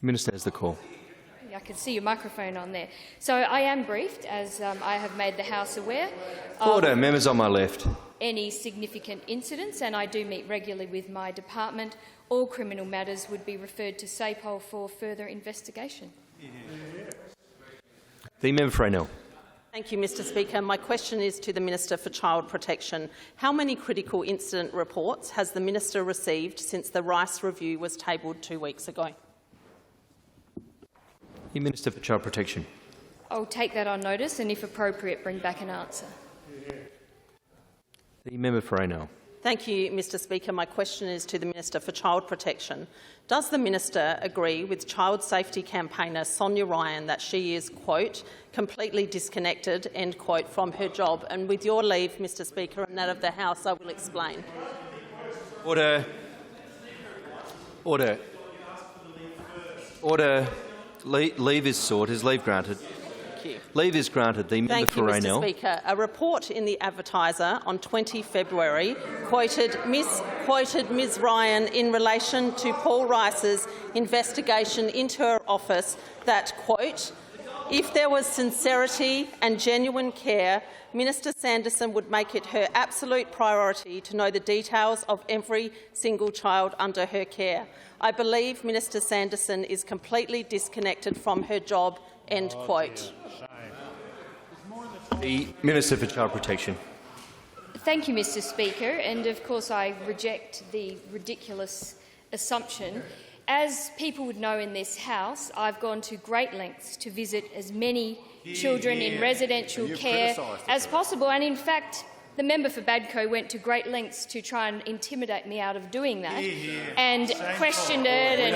The Minister has the call. I can see your microphone on there. So I am briefed, as I have made the House aware. Order. Members on my left. Any significant incidents, and I do meet regularly with my department. All criminal matters would be referred to SAPOL for further investigation. The member for Raynell. Thank you, Mr Speaker. My question is to the Minister for Child Protection. How many critical incident reports has the Minister received since the Rice Review was tabled 2 weeks ago? The Minister for Child Protection. I'll take that on notice and, if appropriate, bring back an answer. The member for Raynell. Thank you, Mr Speaker. My question is to the Minister for Child Protection. Does the Minister agree with child safety campaigner Sonia Ryan that she is, quote, completely disconnected, end quote, from her job? And with your leave, Mr Speaker, and that of the House, I will explain. Order. Order. Order. Leave is sought. Is leave granted? Thank you. Leave is granted. The member for Mr Raynell. Speaker. A report in the Advertiser on 20 February quoted Ms Ryan in relation to Paul Rice's investigation into her office that, quote, if there was sincerity and genuine care, Minister Sanderson would make it her absolute priority to know the details of every single child under her care. I believe Minister Sanderson is completely disconnected from her job, end quote. The Minister for Child Protection. Thank you, Mr Speaker, and of course I reject the ridiculous assumption. As people would know in this House, I've gone to great lengths to visit as many children in residential care as possible, and in fact the member for Badco went to great lengths to try and intimidate me out of doing that and questioned it and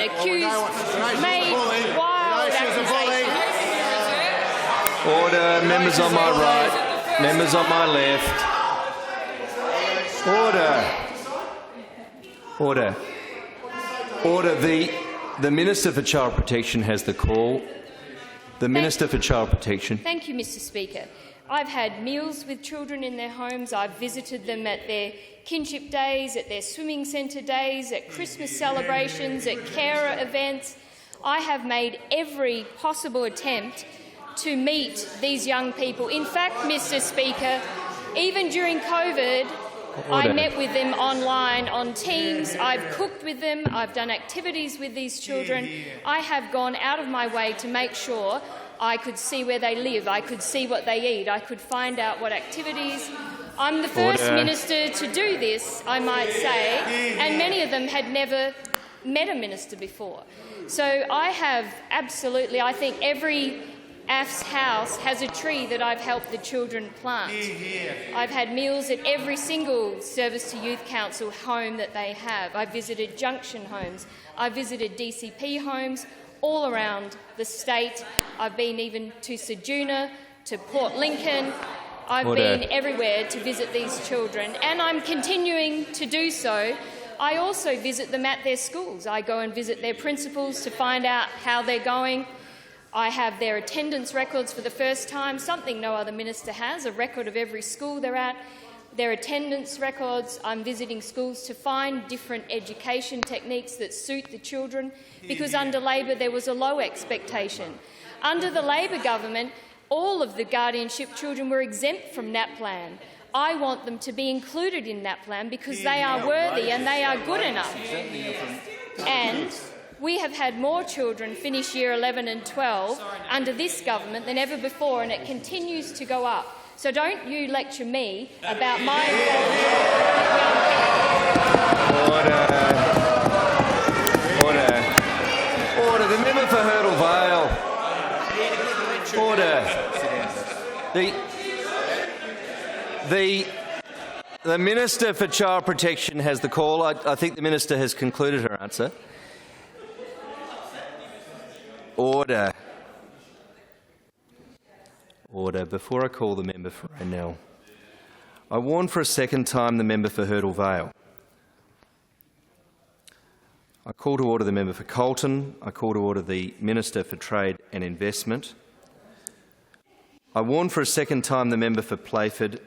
made wild accusations. Order. Members on my right. Members on my left. Order. Order. Order. The Minister for Child Protection has the call. The Minister for Child Protection. Thank you, Mr Speaker. I've had meals with children in their homes. I've visited them at their kinship days, at their swimming centre days, at Christmas celebrations, at carer events. I have made every possible attempt to meet these young people. In fact, Mr Speaker, even during COVID, I met with them online on Teams. I've cooked with them. I've done activities with these children. I have gone out of my way to make sure I could see where they live. I could see what they eat. I could find out what activities. I'm the first minister to do this, I might say, and many of them had never met a minister before. So I have absolutely, I think every AFS house has a tree that I've helped the children plant. I've had meals at every single Service to Youth Council home that they have. I've visited Junction homes. I've visited DCP homes all around the state. I've been even to Ceduna, to Port Lincoln. I've been everywhere to visit these children, and I'm continuing to do so. I also visit them at their schools. I go and visit their principals to find out how they're going. I have their attendance records for the first time, something no other minister has, a record of every school they're at, their attendance records. I'm visiting schools to find different education techniques that suit the children, because under Labor there was a low expectation. Under the Labor government, all of the guardianship children were exempt from NAPLAN. I want them to be included in NAPLAN because they are worthy and they are good enough. And we have had more children finish Year 11 and 12 under this government than ever before, and it continues to go up. So don't you lecture me about my Order. The member for Hurdle Vale. Order. The Minister for Child Protection has the call. I think the Minister has concluded her answer. Order. Order. Before I call the member for Raynell, I warn for a second time the member for Hurdle Vale. I call to order the member for Colton. I call to order the Minister for Trade and Investment. I warn for a second time the member for Playford.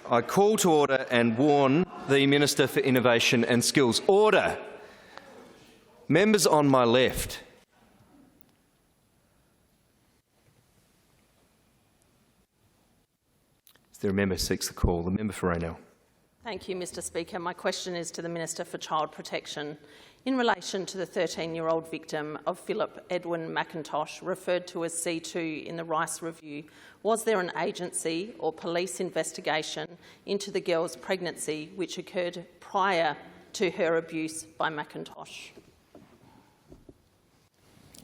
I call to order and warn the Minister for Innovation and Skills. Order. Members on my left. Is there a member who seeks the call? The member for Raynell. Thank you, Mr Speaker. My question is to the Minister for Child Protection. In relation to the 13-year-old victim of Philip Edwin McIntosh, referred to as C2 in the Rice Review, was there an agency or police investigation into the girl's pregnancy which occurred prior to her abuse by McIntosh?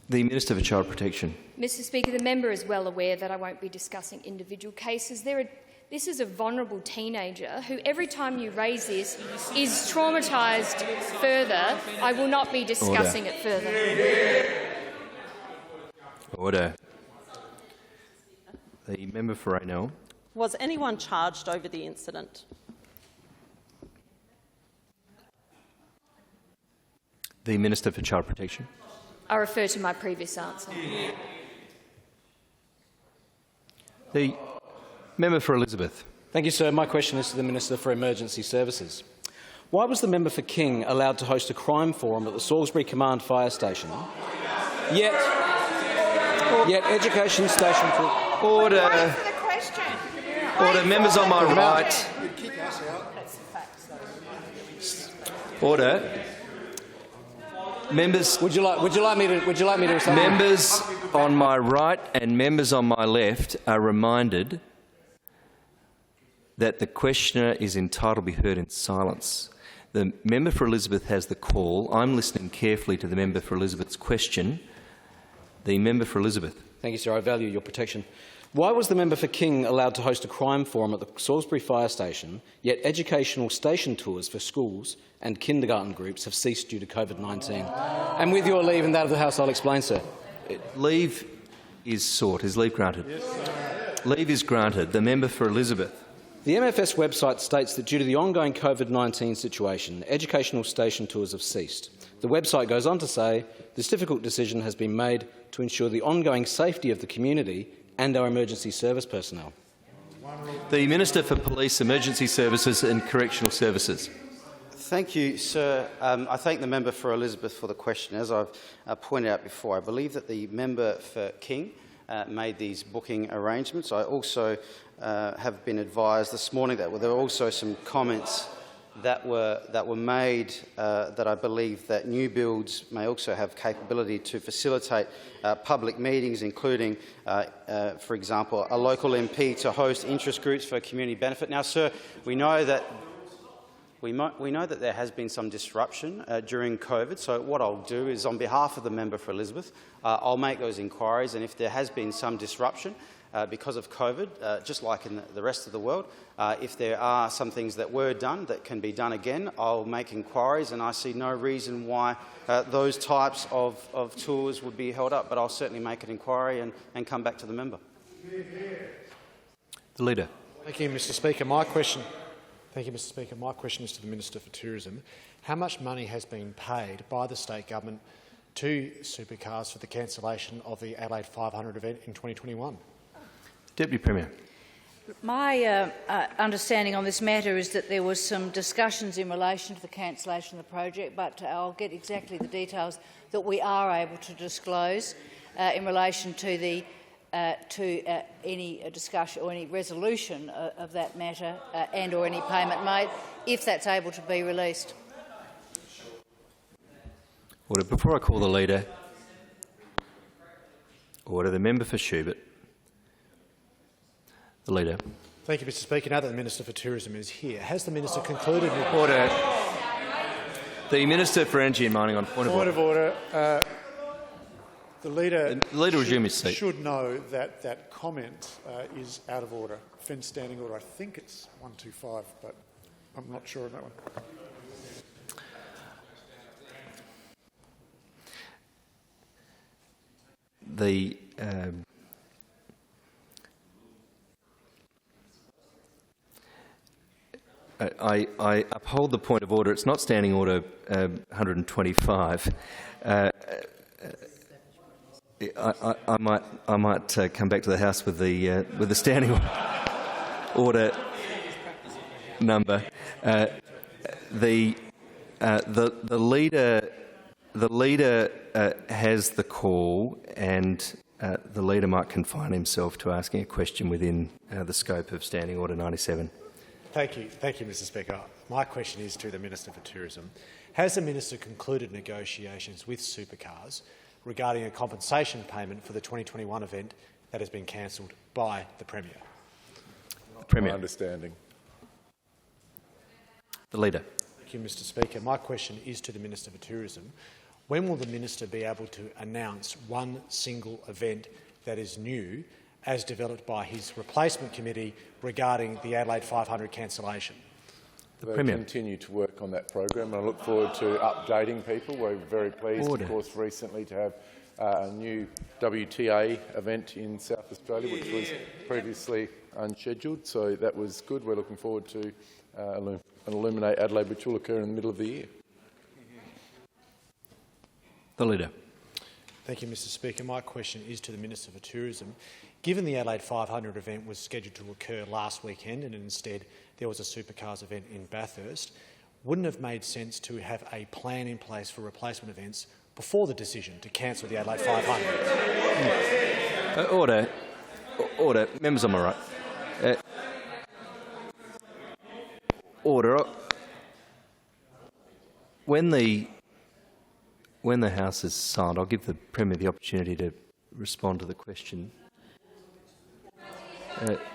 The Minister for Child Protection. Mr Speaker, the member is well aware that I won't be discussing individual cases. There This is a vulnerable teenager who, every time you raise this, is traumatised further. I will not be discussing it further. Order. The member for Raynell. Was anyone charged over the incident? The Minister for Child Protection. I refer to my previous answer. The member for Elizabeth. Thank you, sir. My question is to the Minister for Emergency Services. Why was the member for King allowed to host a crime forum at the Salisbury Command Fire Station, yet Education Station for... Order. Order. Members on my right. Order. Members. Would you like me to say? Members on my right and members on my left are reminded that the questioner is entitled to be heard in silence. The member for Elizabeth has the call. I'm listening carefully to the member for Elizabeth's question. The member for Elizabeth. Thank you, sir. I value your protection. Why was the member for King allowed to host a crime forum at the Salisbury Fire Station, yet educational station tours for schools and kindergarten groups have ceased due to COVID-19? And with your leave and that of the House, I'll explain, sir. Leave is sought. Is leave granted? Yes. Leave is granted. The member for Elizabeth. The MFS website states that due to the ongoing COVID-19 situation, educational station tours have ceased. The website goes on to say this difficult decision has been made to ensure the ongoing safety of the community and our emergency service personnel. The Minister for Police, Emergency Services and Correctional Services. Thank you, sir. I thank the member for Elizabeth for the question. As I've pointed out before, I believe that the member for King made these booking arrangements. I also have been advised this morning that there were also some comments that were made that I believe that new builds may also have capability to facilitate public meetings, including, for example, a local MP to host interest groups for community benefit. Now, sir, we know that there has been some disruption during COVID, so what I'll do is, on behalf of the member for Elizabeth, I'll make those inquiries, and if there has been some disruption because of COVID, just like in the rest of the world, if there are some things that were done that can be done again, I'll make inquiries, and I see no reason why those types of tours would be held up, but I'll certainly make an inquiry and come back to the member. The Leader. Thank you, Mr Speaker. My question is to the Minister for Tourism. How much money has been paid by the state government to Supercars for the cancellation of the Adelaide 500 event in 2021? Deputy Premier. My understanding on this matter is that there was some discussions in relation to the cancellation of the project, but I'll get exactly the details that we are able to disclose in relation to the any discussion or any resolution of that matter and or any payment made, if that's able to be released. Order. Before I call the Leader, order. The member for Schubert. The Leader. Thank you, Mr Speaker. Now that the Minister for Tourism is here, has the Minister concluded with... Order. The Minister for Energy and Mining on point of order. The Leader resume his seat. Should know that that comment is out of order. Defence standing order. I think it's 125, but I'm not sure of that one. I uphold the point of order. It's not standing order 125. I might come back to the House with the standing order number. The leader has the call, and the Leader might confine himself to asking a question within the scope of Standing Order 97. Thank you, Mr Speaker. My question is to the Minister for Tourism. Has the Minister concluded negotiations with Supercars regarding a compensation payment for the 2021 event that has been cancelled by the Premier? The Premier. My understanding. The Leader. Thank you, Mr Speaker. My question is to the Minister for Tourism. When will the Minister be able to announce one single event that is new as developed by his replacement committee regarding the Adelaide 500 cancellation? They continue to work on that program, and I look forward to updating people. We're very pleased, of course, recently to have a new WTA event in South Australia, which was previously unscheduled. So that was good. We're looking forward to an Illuminate Adelaide, which will occur in the middle of the year. The Leader. Thank you, Mr Speaker. My question is to the Minister for Tourism. Given the Adelaide 500 event was scheduled to occur last weekend and instead there was a supercars event in Bathurst, wouldn't it have made sense to have a plan in place for replacement events before the decision to cancel the Adelaide 500? Order. Order. Members on my right. Order. When the House is silent, I'll give the Premier the opportunity to respond to the question.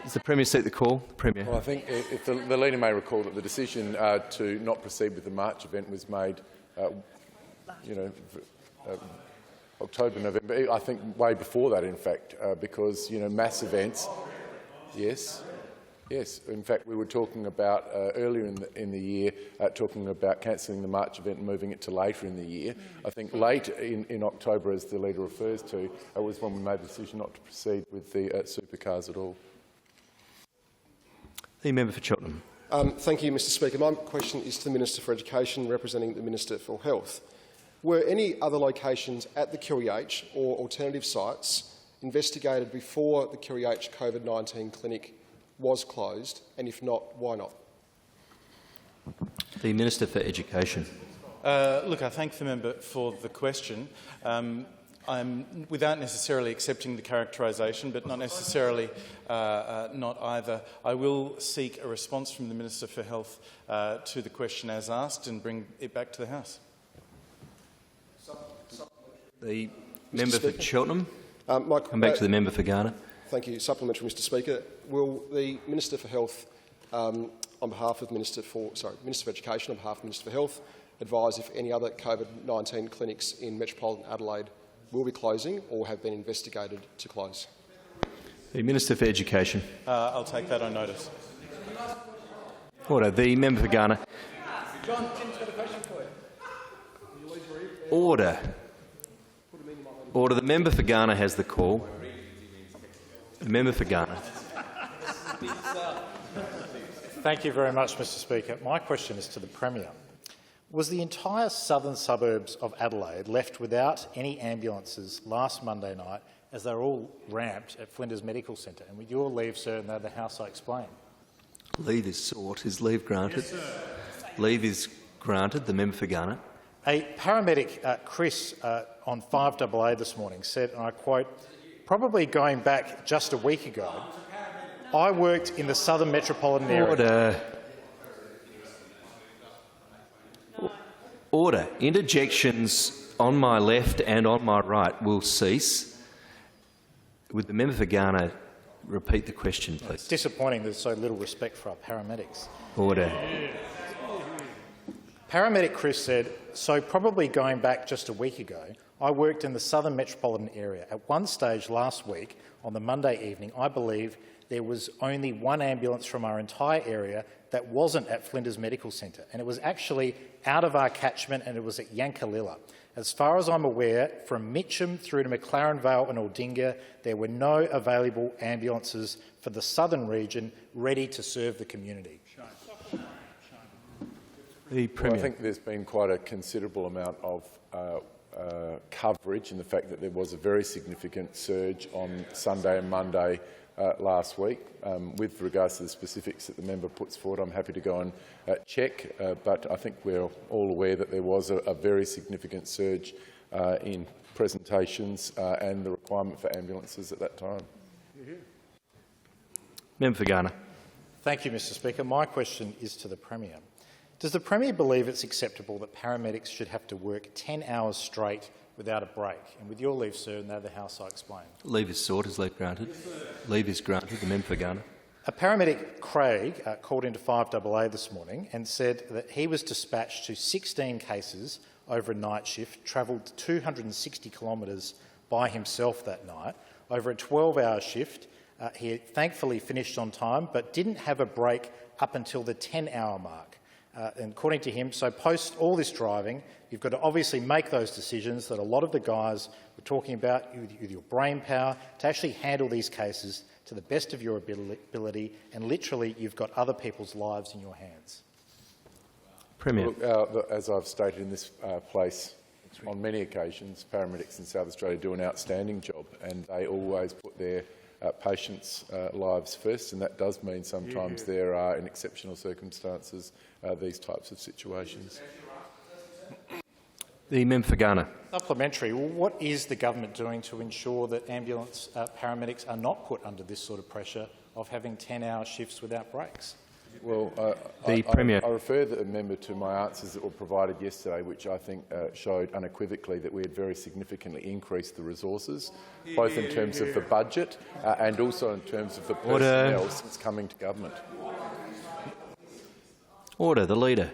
Does the Premier seek the call? Premier. Well, I think if the Leader may recall that the decision to not proceed with the March event was made, October, November. I think way before that, in fact, because mass events. Yes. Yes, in fact, we were talking about earlier in the year, talking about cancelling the March event and moving it to later in the year. I think late in October, as the Leader refers to, was when we made the decision not to proceed with the supercars at all. The member for Cheltenham. Thank you, Mr Speaker. My question is to the Minister for Education, representing the Minister for Health. Were any other locations at the QEH or alternative sites investigated before the QEH COVID-19 clinic was closed, and if not, why not? The Minister for Education. Look, I thank the member for the question. I'm, without necessarily accepting the characterisation, but not necessarily not either, I will seek a response from the Minister for Health to the question as asked and bring it back to the House. The member for Cheltenham. Come back to the member for Ghana. Thank you. Supplementary, Mr Speaker. Will the Minister for Health, on behalf of Minister for Education, on behalf of Minister for Health, advise if any other COVID-19 clinics in metropolitan Adelaide will be closing or have been investigated to close? The Minister for Education. I'll take that on notice. Order. The member for Ghana. John, Tim's got a question for you. Order. Order. The member for Ghana has the call. The member for Ghana. Thank you very much, Mr Speaker. My question is to the Premier. Was the entire southern suburbs of Adelaide left without any ambulances last Monday night as they were all ramped at Flinders Medical Centre? And with your leave, sir, and the House, I explain. Leave is sought. Is leave granted? Yes, sir. Leave is granted. The member for Ghana. A paramedic, Chris, on 5AA this morning said, and I quote, "Probably going back just a week ago, I worked in the southern metropolitan area." Order. Order. Interjections on my left and on my right will cease. Would the member for Ghana repeat the question, please? It's disappointing there's so little respect for our paramedics. Order. Paramedic Chris said, "So probably going back just a week ago, I worked in the southern metropolitan area. At one stage last week, on the Monday evening, I believe there was only one ambulance from our entire area that wasn't at Flinders Medical Centre, and it was actually out of our catchment and it was at Yankalilla. As far as I'm aware, from Mitcham through to McLaren Vale and Aldinga, there were no available ambulances for the southern region ready to serve the community." Well, I think there's been quite a considerable amount of coverage in the fact that there was a very significant surge on Sunday and Monday last week. With regards to the specifics that the member puts forward, I'm happy to go and check, but I think we're all aware that there was a very significant surge in presentations and the requirement for ambulances at that time. Member for Ghana. Thank you, Mr Speaker. My question is to the Premier. Does the Premier believe it's acceptable that paramedics should have to work 10 hours straight without a break? And with your leave, sir, and the House, I explain. Leave is sought. Is leave granted? Leave is granted. The member for Ghana. A paramedic, Craig, called into 5AA this morning and said that he was dispatched to 16 cases over a night shift, travelled 260 kilometres by himself that night, over a 12-hour shift, He thankfully finished on time, but didn't have a break up until the 10-hour mark. And according to him, so post all this driving, you've got to obviously make those decisions that a lot of the guys were talking about with your brain power to actually handle these cases to the best of your ability, and literally you've got other people's lives in your hands. Premier. Look, as I've stated in this place on many occasions, paramedics in South Australia do an outstanding job, and they always put their patients' lives first, and that does mean sometimes there are, in exceptional circumstances, these types of situations. The member for Ghana. Supplementary. Well, what is the government doing to ensure that ambulance paramedics are not put under this sort of pressure of having 10-hour shifts without breaks? Well, the Premier. I refer the member to my answers that were provided yesterday, which I think showed unequivocally that we had very significantly increased the resources, both in terms of the budget and also in terms of the personnel since coming to government. Order. The Leader.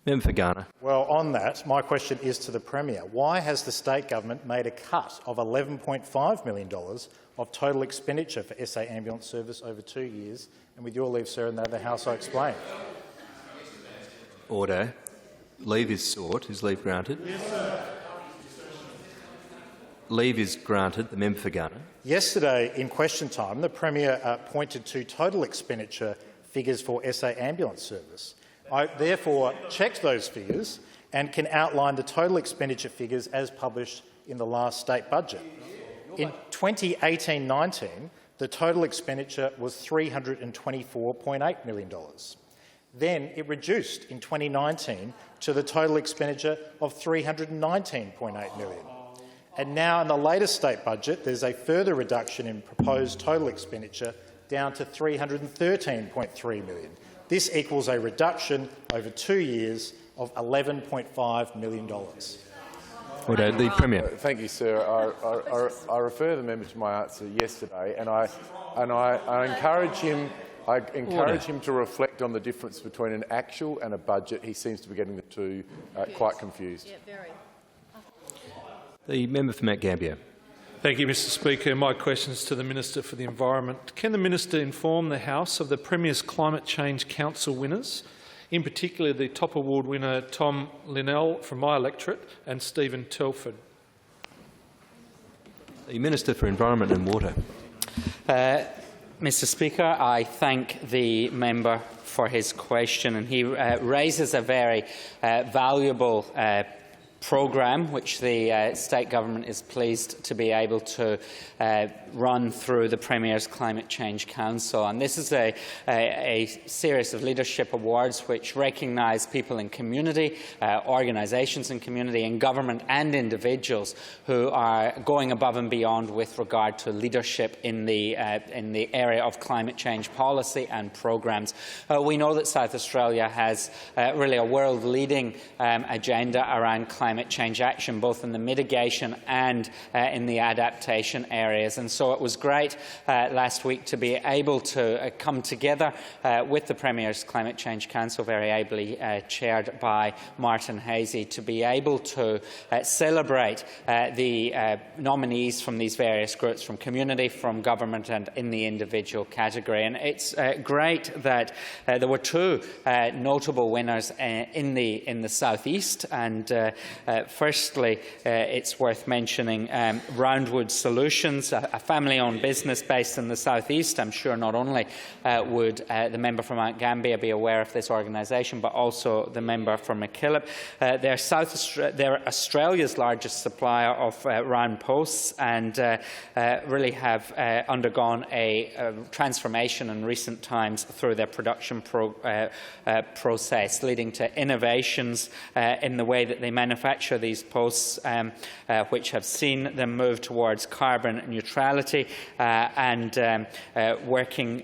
Member for Ghana. Well, on that, my question is to the Premier. Why has the state government made a cut of $11.5 million of total expenditure for SA Ambulance Service over 2 years? And with your leave, sir, in the other House, I explain. Order. Leave is sought. Is leave granted? Yes, sir. Leave is granted. The member for Ghana. Yesterday, in question time, the Premier pointed to total expenditure figures for SA Ambulance Service. I therefore checked those figures and can outline the total expenditure figures as published in the last state budget. In 2018-19, the total expenditure was $324.8 million. Then it reduced in 2019 to the total expenditure of $319.8 million. And now in the latest state budget, there's a further reduction in proposed total expenditure down to $313.3 million. This equals a reduction over 2 years of $11.5 million. Order. The Premier. Thank you, sir. I refer the member to my answer yesterday, and I encourage him. him to reflect on the difference between an actual and a budget. He seems to be getting the two quite confused. Yeah, very. The member for Mount Gambier. Thank you, Mr Speaker. My question is to the Minister for the Environment. Can the Minister inform the House of the Premier's Climate Change Council winners, in particular the top award winner Tom Linnell from my electorate and Stephen Telford? The Minister for Environment and Water. Mr Speaker, I thank the member for his question, and he raises a very valuable programme which the state government is pleased to be able to run through the Premier's Climate Change Council. And this is a series of leadership awards which recognise people in community, organisations in community, and government and individuals who are going above and beyond with regard to leadership in the area of climate change policy and programmes. We know that South Australia has really a world-leading agenda around climate change action, both in the mitigation and in the adaptation areas. And so it was great last week to be able to come together with the Premier's Climate Change Council, very ably chaired by Martin Hazy, to be able to celebrate the nominees from these various groups, from community, from government and in the individual category. And it's great that there were two notable winners in the South East. And firstly, it's worth mentioning Roundwood Solutions, a family-owned business based in the South East. I'm sure not only would the member from Mount Gambier be aware of this organisation, but also the member from MacKillop. They're Australia's largest supplier of round posts, and really have undergone a transformation in recent times through their production process, leading to innovations in the way that they manufacture these posts, which have seen them move towards carbon neutrality and working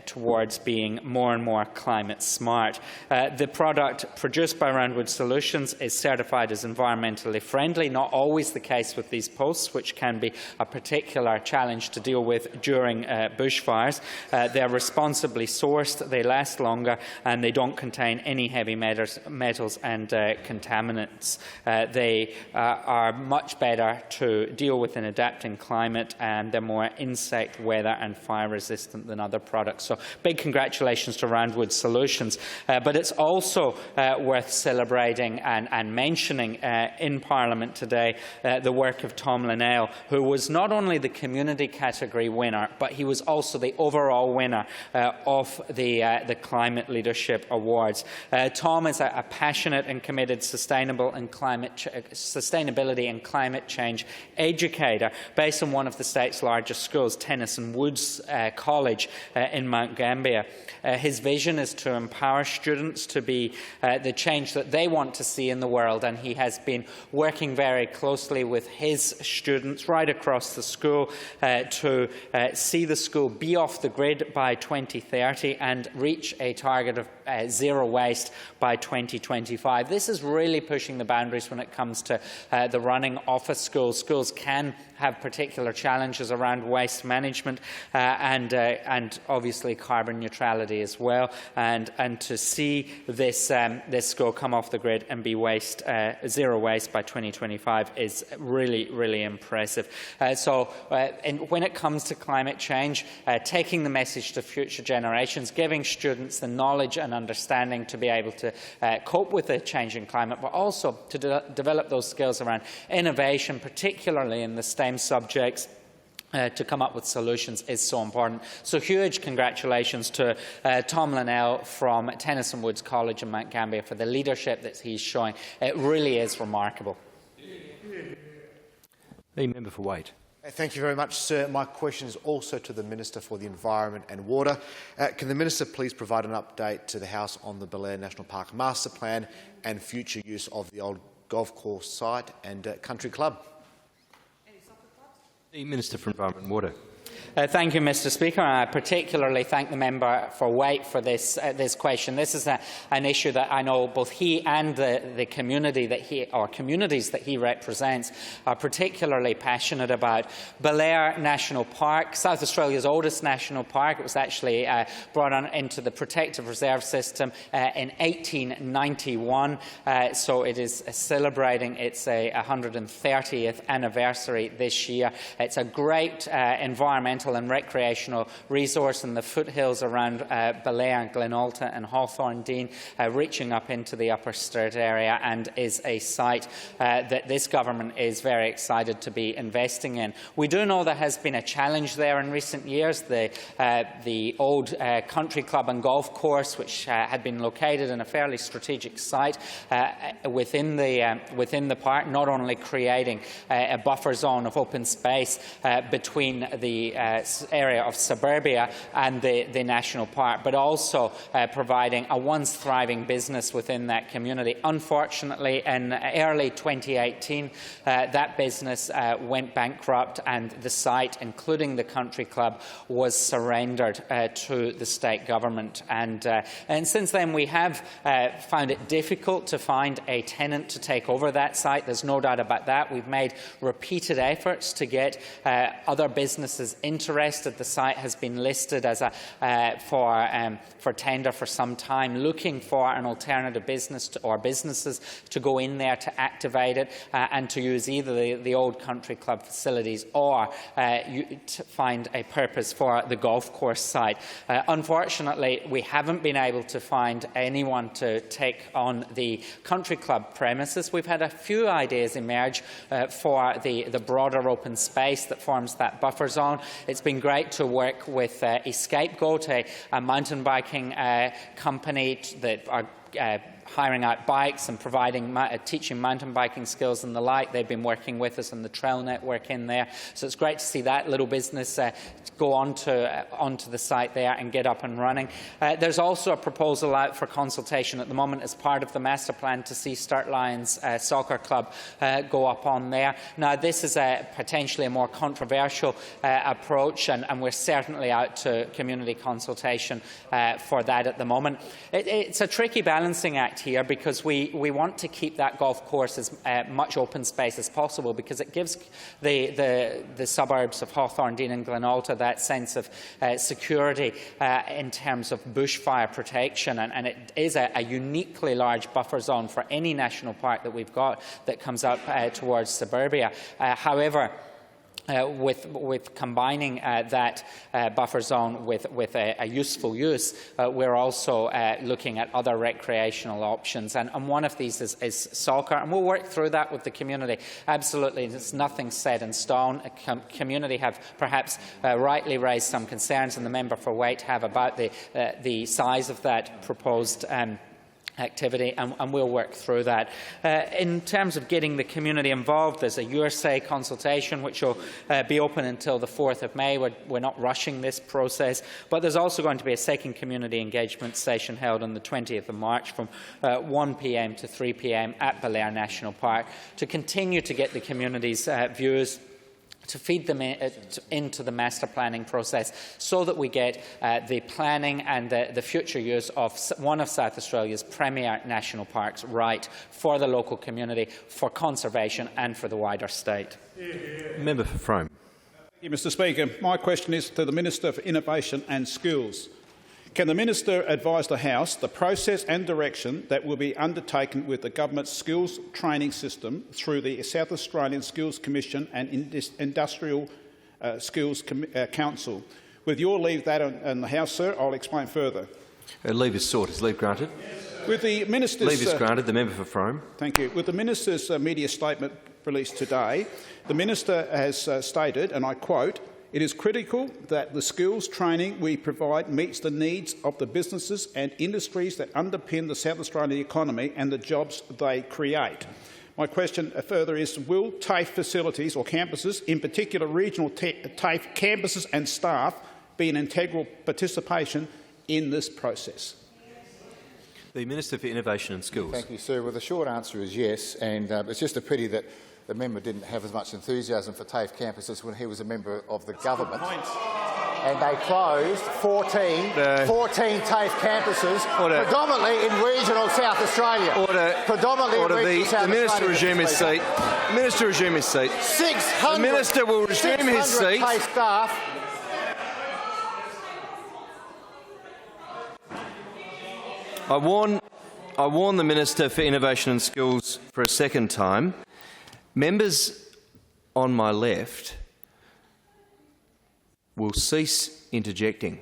towards being more and more climate smart. The product produced by Roundwood Solutions is certified as environmentally friendly, not always the case with these posts, which can be a particular challenge to deal with during bushfires. They're responsibly sourced, they last longer, and they don't contain any heavy metals and contaminants. They are much better to deal with an adapting climate, and they're more insect, weather and fire resistant than other products. So big congratulations to Roundwood Solutions. But it's also worth celebrating and mentioning in Parliament today the work of Tom Linnell, who was not only the community category winner, but he was also the overall winner of the Climate Leadership Awards. Tom is a passionate and committed sustainability and climate change educator based on one of the state's largest schools, Tennyson Woods College in Mount Gambier. His vision is to empower students to be the change that they want to see in the world, and he has been working very closely with his students right across the school to see the school be off the grid by 2030 and reach a target of zero waste by 2025. This is really pushing the boundaries when it comes to the running of a school. Schools can have particular challenges around waste management and obviously carbon neutrality as well. And to see this school come off the grid and be zero waste by 2025 is really impressive. When it comes to climate change, taking the message to future generations, giving students the knowledge and understanding to be able to cope with the changing climate, but also to develop those skills around innovation, particularly in the STEM subjects, to come up with solutions is so important. So huge congratulations to Tom Linnell from Tennyson Woods College in Mount Gambier for the leadership that he's showing. It really is remarkable. The member for Waite. Thank you very much, sir. My question is also to the Minister for the Environment and Water. Can the Minister please provide an update to the House on the Belair National Park Master Plan and future use of the old golf course site and country club? The Minister for Environment and Water. Thank you, Mr. Speaker. I particularly thank the member for Waite for this question. This is an issue that I know both he and the community communities that he represents are particularly passionate about. Belair National Park, South Australia's oldest national park. It was actually brought into the protective reserve system in 1891. So it is celebrating its 130th anniversary this year. It's a great environmental and recreational resource in the foothills around Belair, Glenalta and Hawthorne Dean, reaching up into the Upper Sturt area, and is a site that this government is very excited to be investing in. We do know there has been a challenge there in recent years. The old country club and golf course, which had been located in a fairly strategic site within the park, not only creating a buffer zone of open space between the area of suburbia and the national park, but also providing a once thriving business within that community. Unfortunately, in early 2018, that business went bankrupt, and the site, including the country club, was surrendered to the state government. And since then, we have found it difficult to find a tenant to take over that site. There's no doubt about that. We've made repeated efforts to get other businesses interested. The site has been listed as for tender for some time, looking for an alternative business or businesses to go in there to activate it and to use either the old country club facilities or to find a purpose for the golf course site. Unfortunately, we haven't been able to find anyone to take on the country club premises. We've had a few ideas emerge for the broader open space that forms that buffer zone. It's been great to work with Escapegoat, a mountain biking company that are hiring out bikes and teaching mountain biking skills and the like. They've been working with us on the trail network in there. So it's great to see that little business go onto the site there and get up and running. There's also a proposal out for consultation at the moment as part of the master plan to see Sturt Lions Soccer Club go up on there. Now, this is potentially a more controversial approach, and we're certainly out to community consultation for that at the moment. It's a tricky balance balancing act here, because we want to keep that golf course as much open space as possible, because it gives the suburbs of Hawthorne, Dean and Glenalta that sense of security in terms of bushfire protection, and it is a uniquely large buffer zone for any national park that we've got that comes up towards suburbia. However, with combining that buffer zone with a useful use, we're also looking at other recreational options, and one of these is soccer, and we'll work through that with the community. Absolutely, there's nothing set in stone. Community have perhaps rightly raised some concerns, and the member for Waite have about the size of that proposed activity, and we'll work through that. In terms of getting the community involved, there's a Your Say consultation which will be open until the 4th of May. We're not rushing this process, but there's also going to be a second community engagement session held on the 20th of March from 1 p.m. to 3 p.m. at Belair National Park to continue to get the community's views, to feed them into the master planning process, so that we get the planning and the future use of one of South Australia's premier national parks right for the local community, for conservation and for the wider state. Member for Frome. Thank you, Mr. Speaker. My question is to the Minister for Innovation and Skills. Can the Minister advise the House the process and direction that will be undertaken with the government's skills training system through the South Australian Skills Commission and Industrial Skills Council? With your leave that in the House, sir, I'll explain further. Leave is sought. Is leave granted? With the Minister's leave is granted. The member for Frome. Thank you. With the Minister's media statement released today, the Minister has stated, and I quote, "It is critical that the skills training we provide meets the needs of the businesses and industries that underpin the South Australian economy and the jobs they create." My question further is, will TAFE facilities or campuses, in particular regional TAFE campuses and staff, be an integral participation in this process? The Minister for Innovation and Skills. Thank you, sir. Well, the short answer is yes, and it's just a pity that the member didn't have as much enthusiasm for TAFE campuses when he was a member of the government. And they closed 14 TAFE campuses, predominantly in regional South Australia. The Minister resume his seat. The Minister resume his seat. 600. The Minister will resume his seat. TAFE staff. I warn the Minister for Innovation and Skills for a second time. Members on my left will cease interjecting.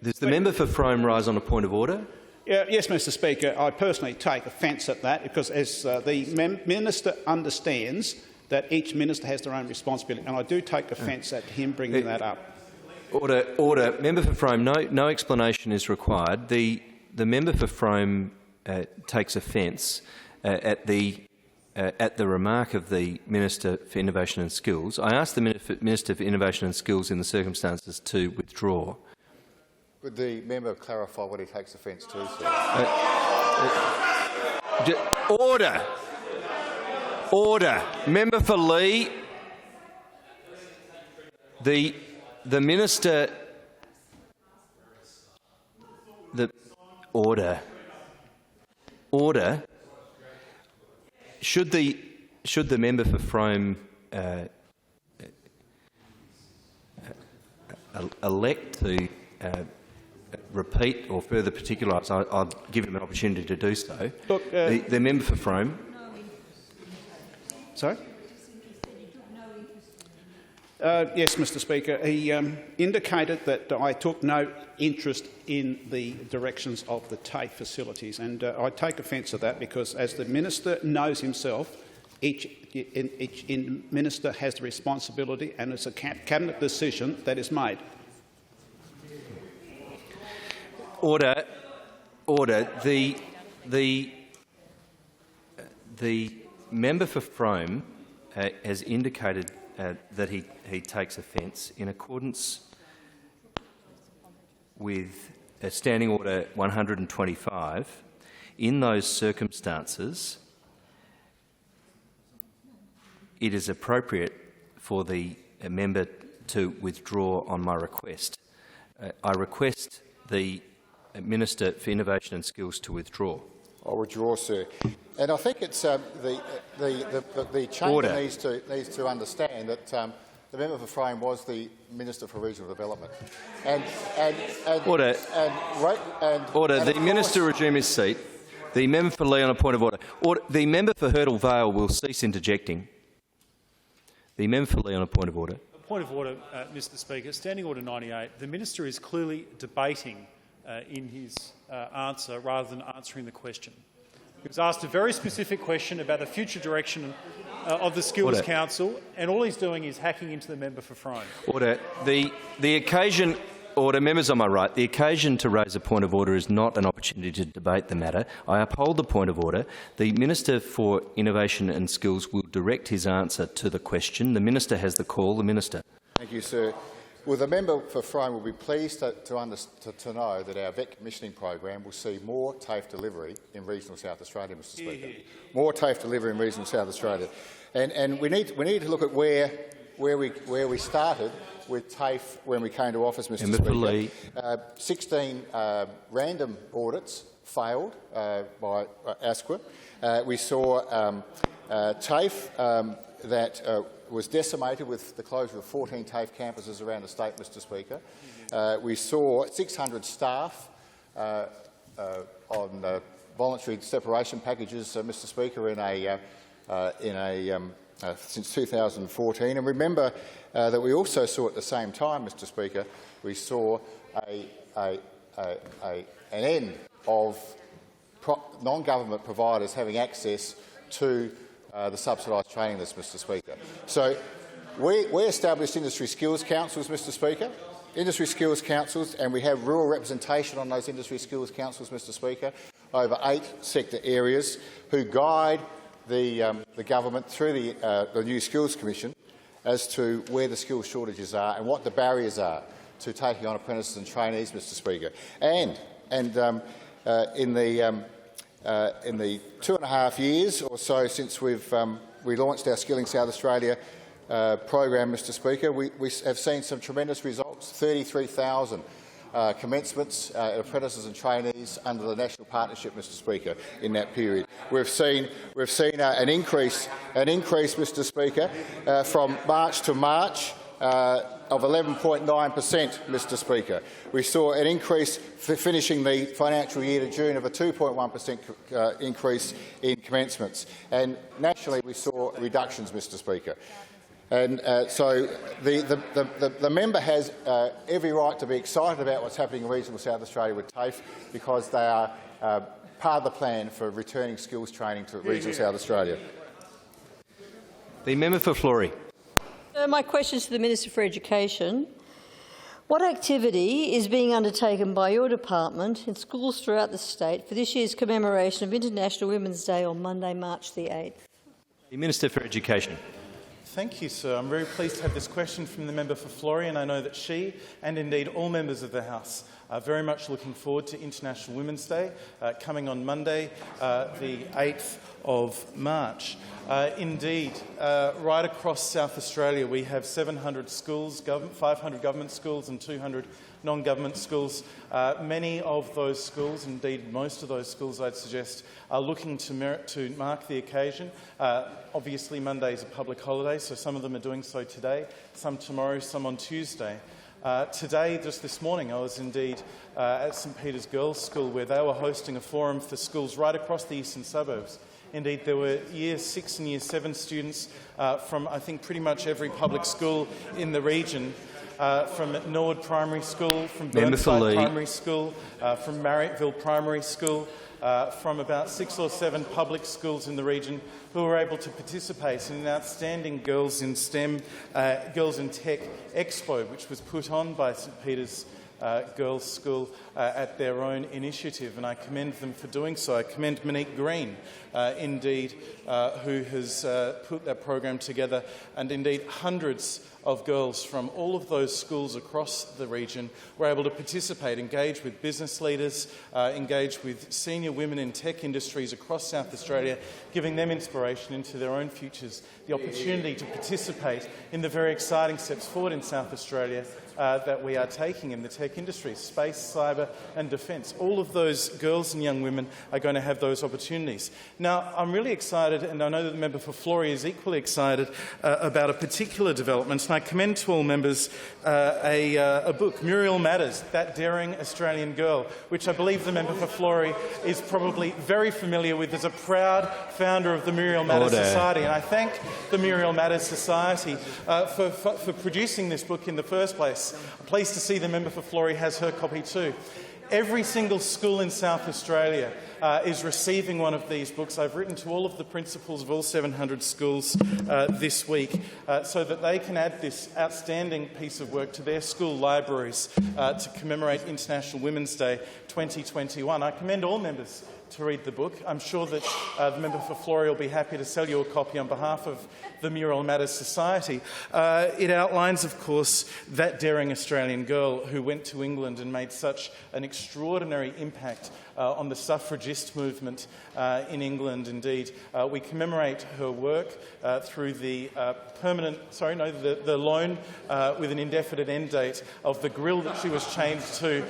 Does the member for Frome rise on a point of order? Yes, Mr. Speaker. I personally take offence at that, because as the Minister understands that each minister has their own responsibility, and I do take offence at him bringing that up. Order. Order. Member for Frome, no explanation is required. The member for Frome takes offence at the remark of the Minister for Innovation and Skills. I asked the Minister for Innovation and Skills in the circumstances to withdraw. Would the member clarify what he takes offence to, sir? Order. Order. Member for Lee. The Minister. Order. Order. Should the member for Frome elect to repeat or further particularise, I'll give him an opportunity to do so. Look, the member for Frome. Sorry? Yes, Mr. Speaker. He indicated that I took no interest in the directions of the TAFE facilities, and I take offence at that, because, as the minister knows himself, each minister has the responsibility, and it's a cabinet decision that is made. Order. Order. The member for Frome has indicated that he takes offence in accordance with Standing Order 125. In those circumstances, it is appropriate for the member to withdraw on my request. I request the Minister for Innovation and Skills to withdraw. I'll withdraw, sir. And I think it's the chamber needs to understand that the member for Frame was the Minister for Regional Development. Order. The Minister resume his seat. The member for Leon, a point of order. The member for Hurdle Vale will cease interjecting. The member for Leon, a point of order. A point of order, Mr. Speaker. Standing Order 98. The minister is clearly debating in his answer rather than answering the question. He was asked a very specific question about the future direction of the Skills Council, and all he's doing is hacking into the member for Frome. Order. The occasion. Order. Members on my right. The occasion to raise a point of order is not an opportunity to debate the matter. I uphold the point of order. The Minister for Innovation and Skills will direct his answer to the question. The Minister has the call. The Minister. Thank you, sir. Well, the member for Frome will be pleased to know that our vet commissioning program will see more TAFE delivery in regional South Australia, Mr. Speaker. More TAFE delivery in regional South Australia, and we need to look at where we started with TAFE when we came to office, Mr. Speaker. 16 random audits failed by ASQA. We saw TAFE that was decimated with the closure of 14 TAFE campuses around the state, Mr. Speaker. We saw 600 staff on voluntary separation packages, Mr. Speaker, since 2014. And remember that we also saw at the same time, Mr. Speaker, we saw an end of non-government providers having access to the subsidised training list, Mr. Speaker. So we established industry skills councils, Mr. Speaker, industry skills councils, and we have rural representation on those industry skills councils, Mr. Speaker, over 8 sector areas, who guide the government through the new Skills Commission as to where the skills shortages are and what the barriers are to taking on apprentices and trainees, Mr. Speaker. And in the 2.5 years or so since we launched our Skilling South Australia program, Mr. Speaker, we have seen some tremendous results. 33,000 commencements, apprentices and trainees under the national partnership, Mr. Speaker, in that period. We've seen an increase, Mr. Speaker, from March to March of 11.9%, Mr. Speaker. We saw an increase finishing the financial year to June of a 2.1% increase in commencements, and nationally we saw reductions, Mr. Speaker. And so the member has every right to be excited about what's happening in regional South Australia with TAFE, because they are part of the plan for returning skills training to regional South Australia. The member for Fleury. My question is to the Minister for Education. What activity is being undertaken by your department in schools throughout the state for this year's commemoration of International Women's Day on Monday, March the 8th? The Minister for Education. Thank you, sir. I'm very pleased to have this question from the member for Fleury, and I know that she, and indeed all members of the House, are very much looking forward to International Women's Day coming on Monday, the 8th of March. Indeed, right across South Australia we have 700 schools, 500 government schools and 200 non-government schools. Many of those schools, indeed most of those schools I'd suggest, are looking to mark the occasion. Obviously Monday is a public holiday, so some of them are doing so today, some tomorrow, some on Tuesday. Today, just this morning, I was indeed at St Peter's Girls' School, where they were hosting a forum for schools right across the eastern suburbs. Indeed, there were Year 6 and Year 7 students from, I think, pretty much every public school in the region, from Norwood Primary School, from Burnside Primary School, from Marriotteville Primary School, from about 6 or 7 public schools in the region, who were able to participate in an outstanding Girls in STEM, Girls in Tech Expo, which was put on by St Peter's Girls' School at their own initiative, and I commend them for doing so. I commend Monique Green, indeed, who has put that program together, and indeed hundreds of girls from all of those schools across the region were able to participate, engage with business leaders, engage with senior women in tech industries across South Australia, giving them inspiration into their own futures, the opportunity to participate in the very exciting steps forward in South Australia that we are taking in the tech industry, space, cyber and defence. All of those girls and young women are going to have those opportunities. Now, I'm really excited, and I know that the member for Flory is equally excited about a particular development, and I commend to all members a book, Muriel Matters, That Daring Australian Girl, which I believe the member for Flory is probably very familiar with as a proud founder of the Muriel Matters Society. And I thank the Muriel Matters Society for producing this book in the first place. I'm pleased to see the member for Flory has her copy too. Every single school in South Australia is receiving one of these books. I've written to all of the principals of all 700 schools this week so that they can add this outstanding piece of work to their school libraries to commemorate International Women's Day 2021. I commend all members to read the book. I'm sure that the member for Flory will be happy to sell you a copy on behalf of the Muriel Matters Society. It outlines, of course, that daring Australian girl who went to England and made such an extraordinary impact on the suffragist movement in England. Indeed, we commemorate her work through the the loan with an indefinite end date of the grill that she was chained to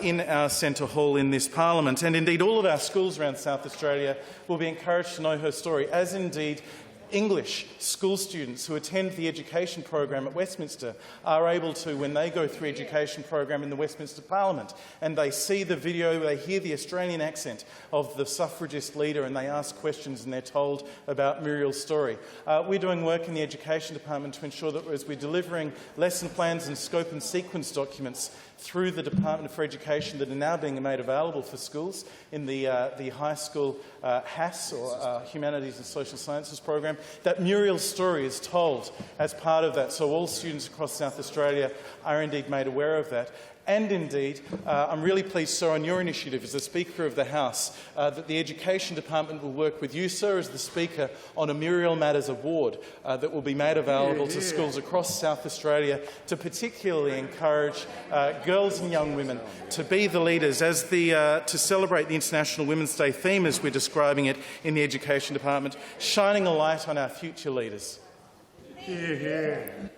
in our Centre Hall in this Parliament. And indeed, all of our schools around South Australia will be encouraged to know her story, as indeed English school students who attend the education program at Westminster are able to when they go through the education program in the Westminster Parliament and they see the video, they hear the Australian accent of the suffragist leader and they ask questions and they're told about Muriel's story. We're doing work in the Education Department to ensure that as we're delivering lesson plans and scope and sequence documents through the Department for Education that are now being made available for schools in the high school HASS, or Humanities and Social Sciences program, that Muriel's story is told as part of that, so all students across South Australia are indeed made aware of that. And indeed, I'm really pleased, sir, on your initiative as the Speaker of the House, that the Education Department will work with you, sir, as the Speaker, on a Muriel Matters Award that will be made available to schools across South Australia to particularly encourage girls and young women to be the leaders as to celebrate the International Women's Day theme, as we're describing it in the Education Department, shining a light on our future leaders.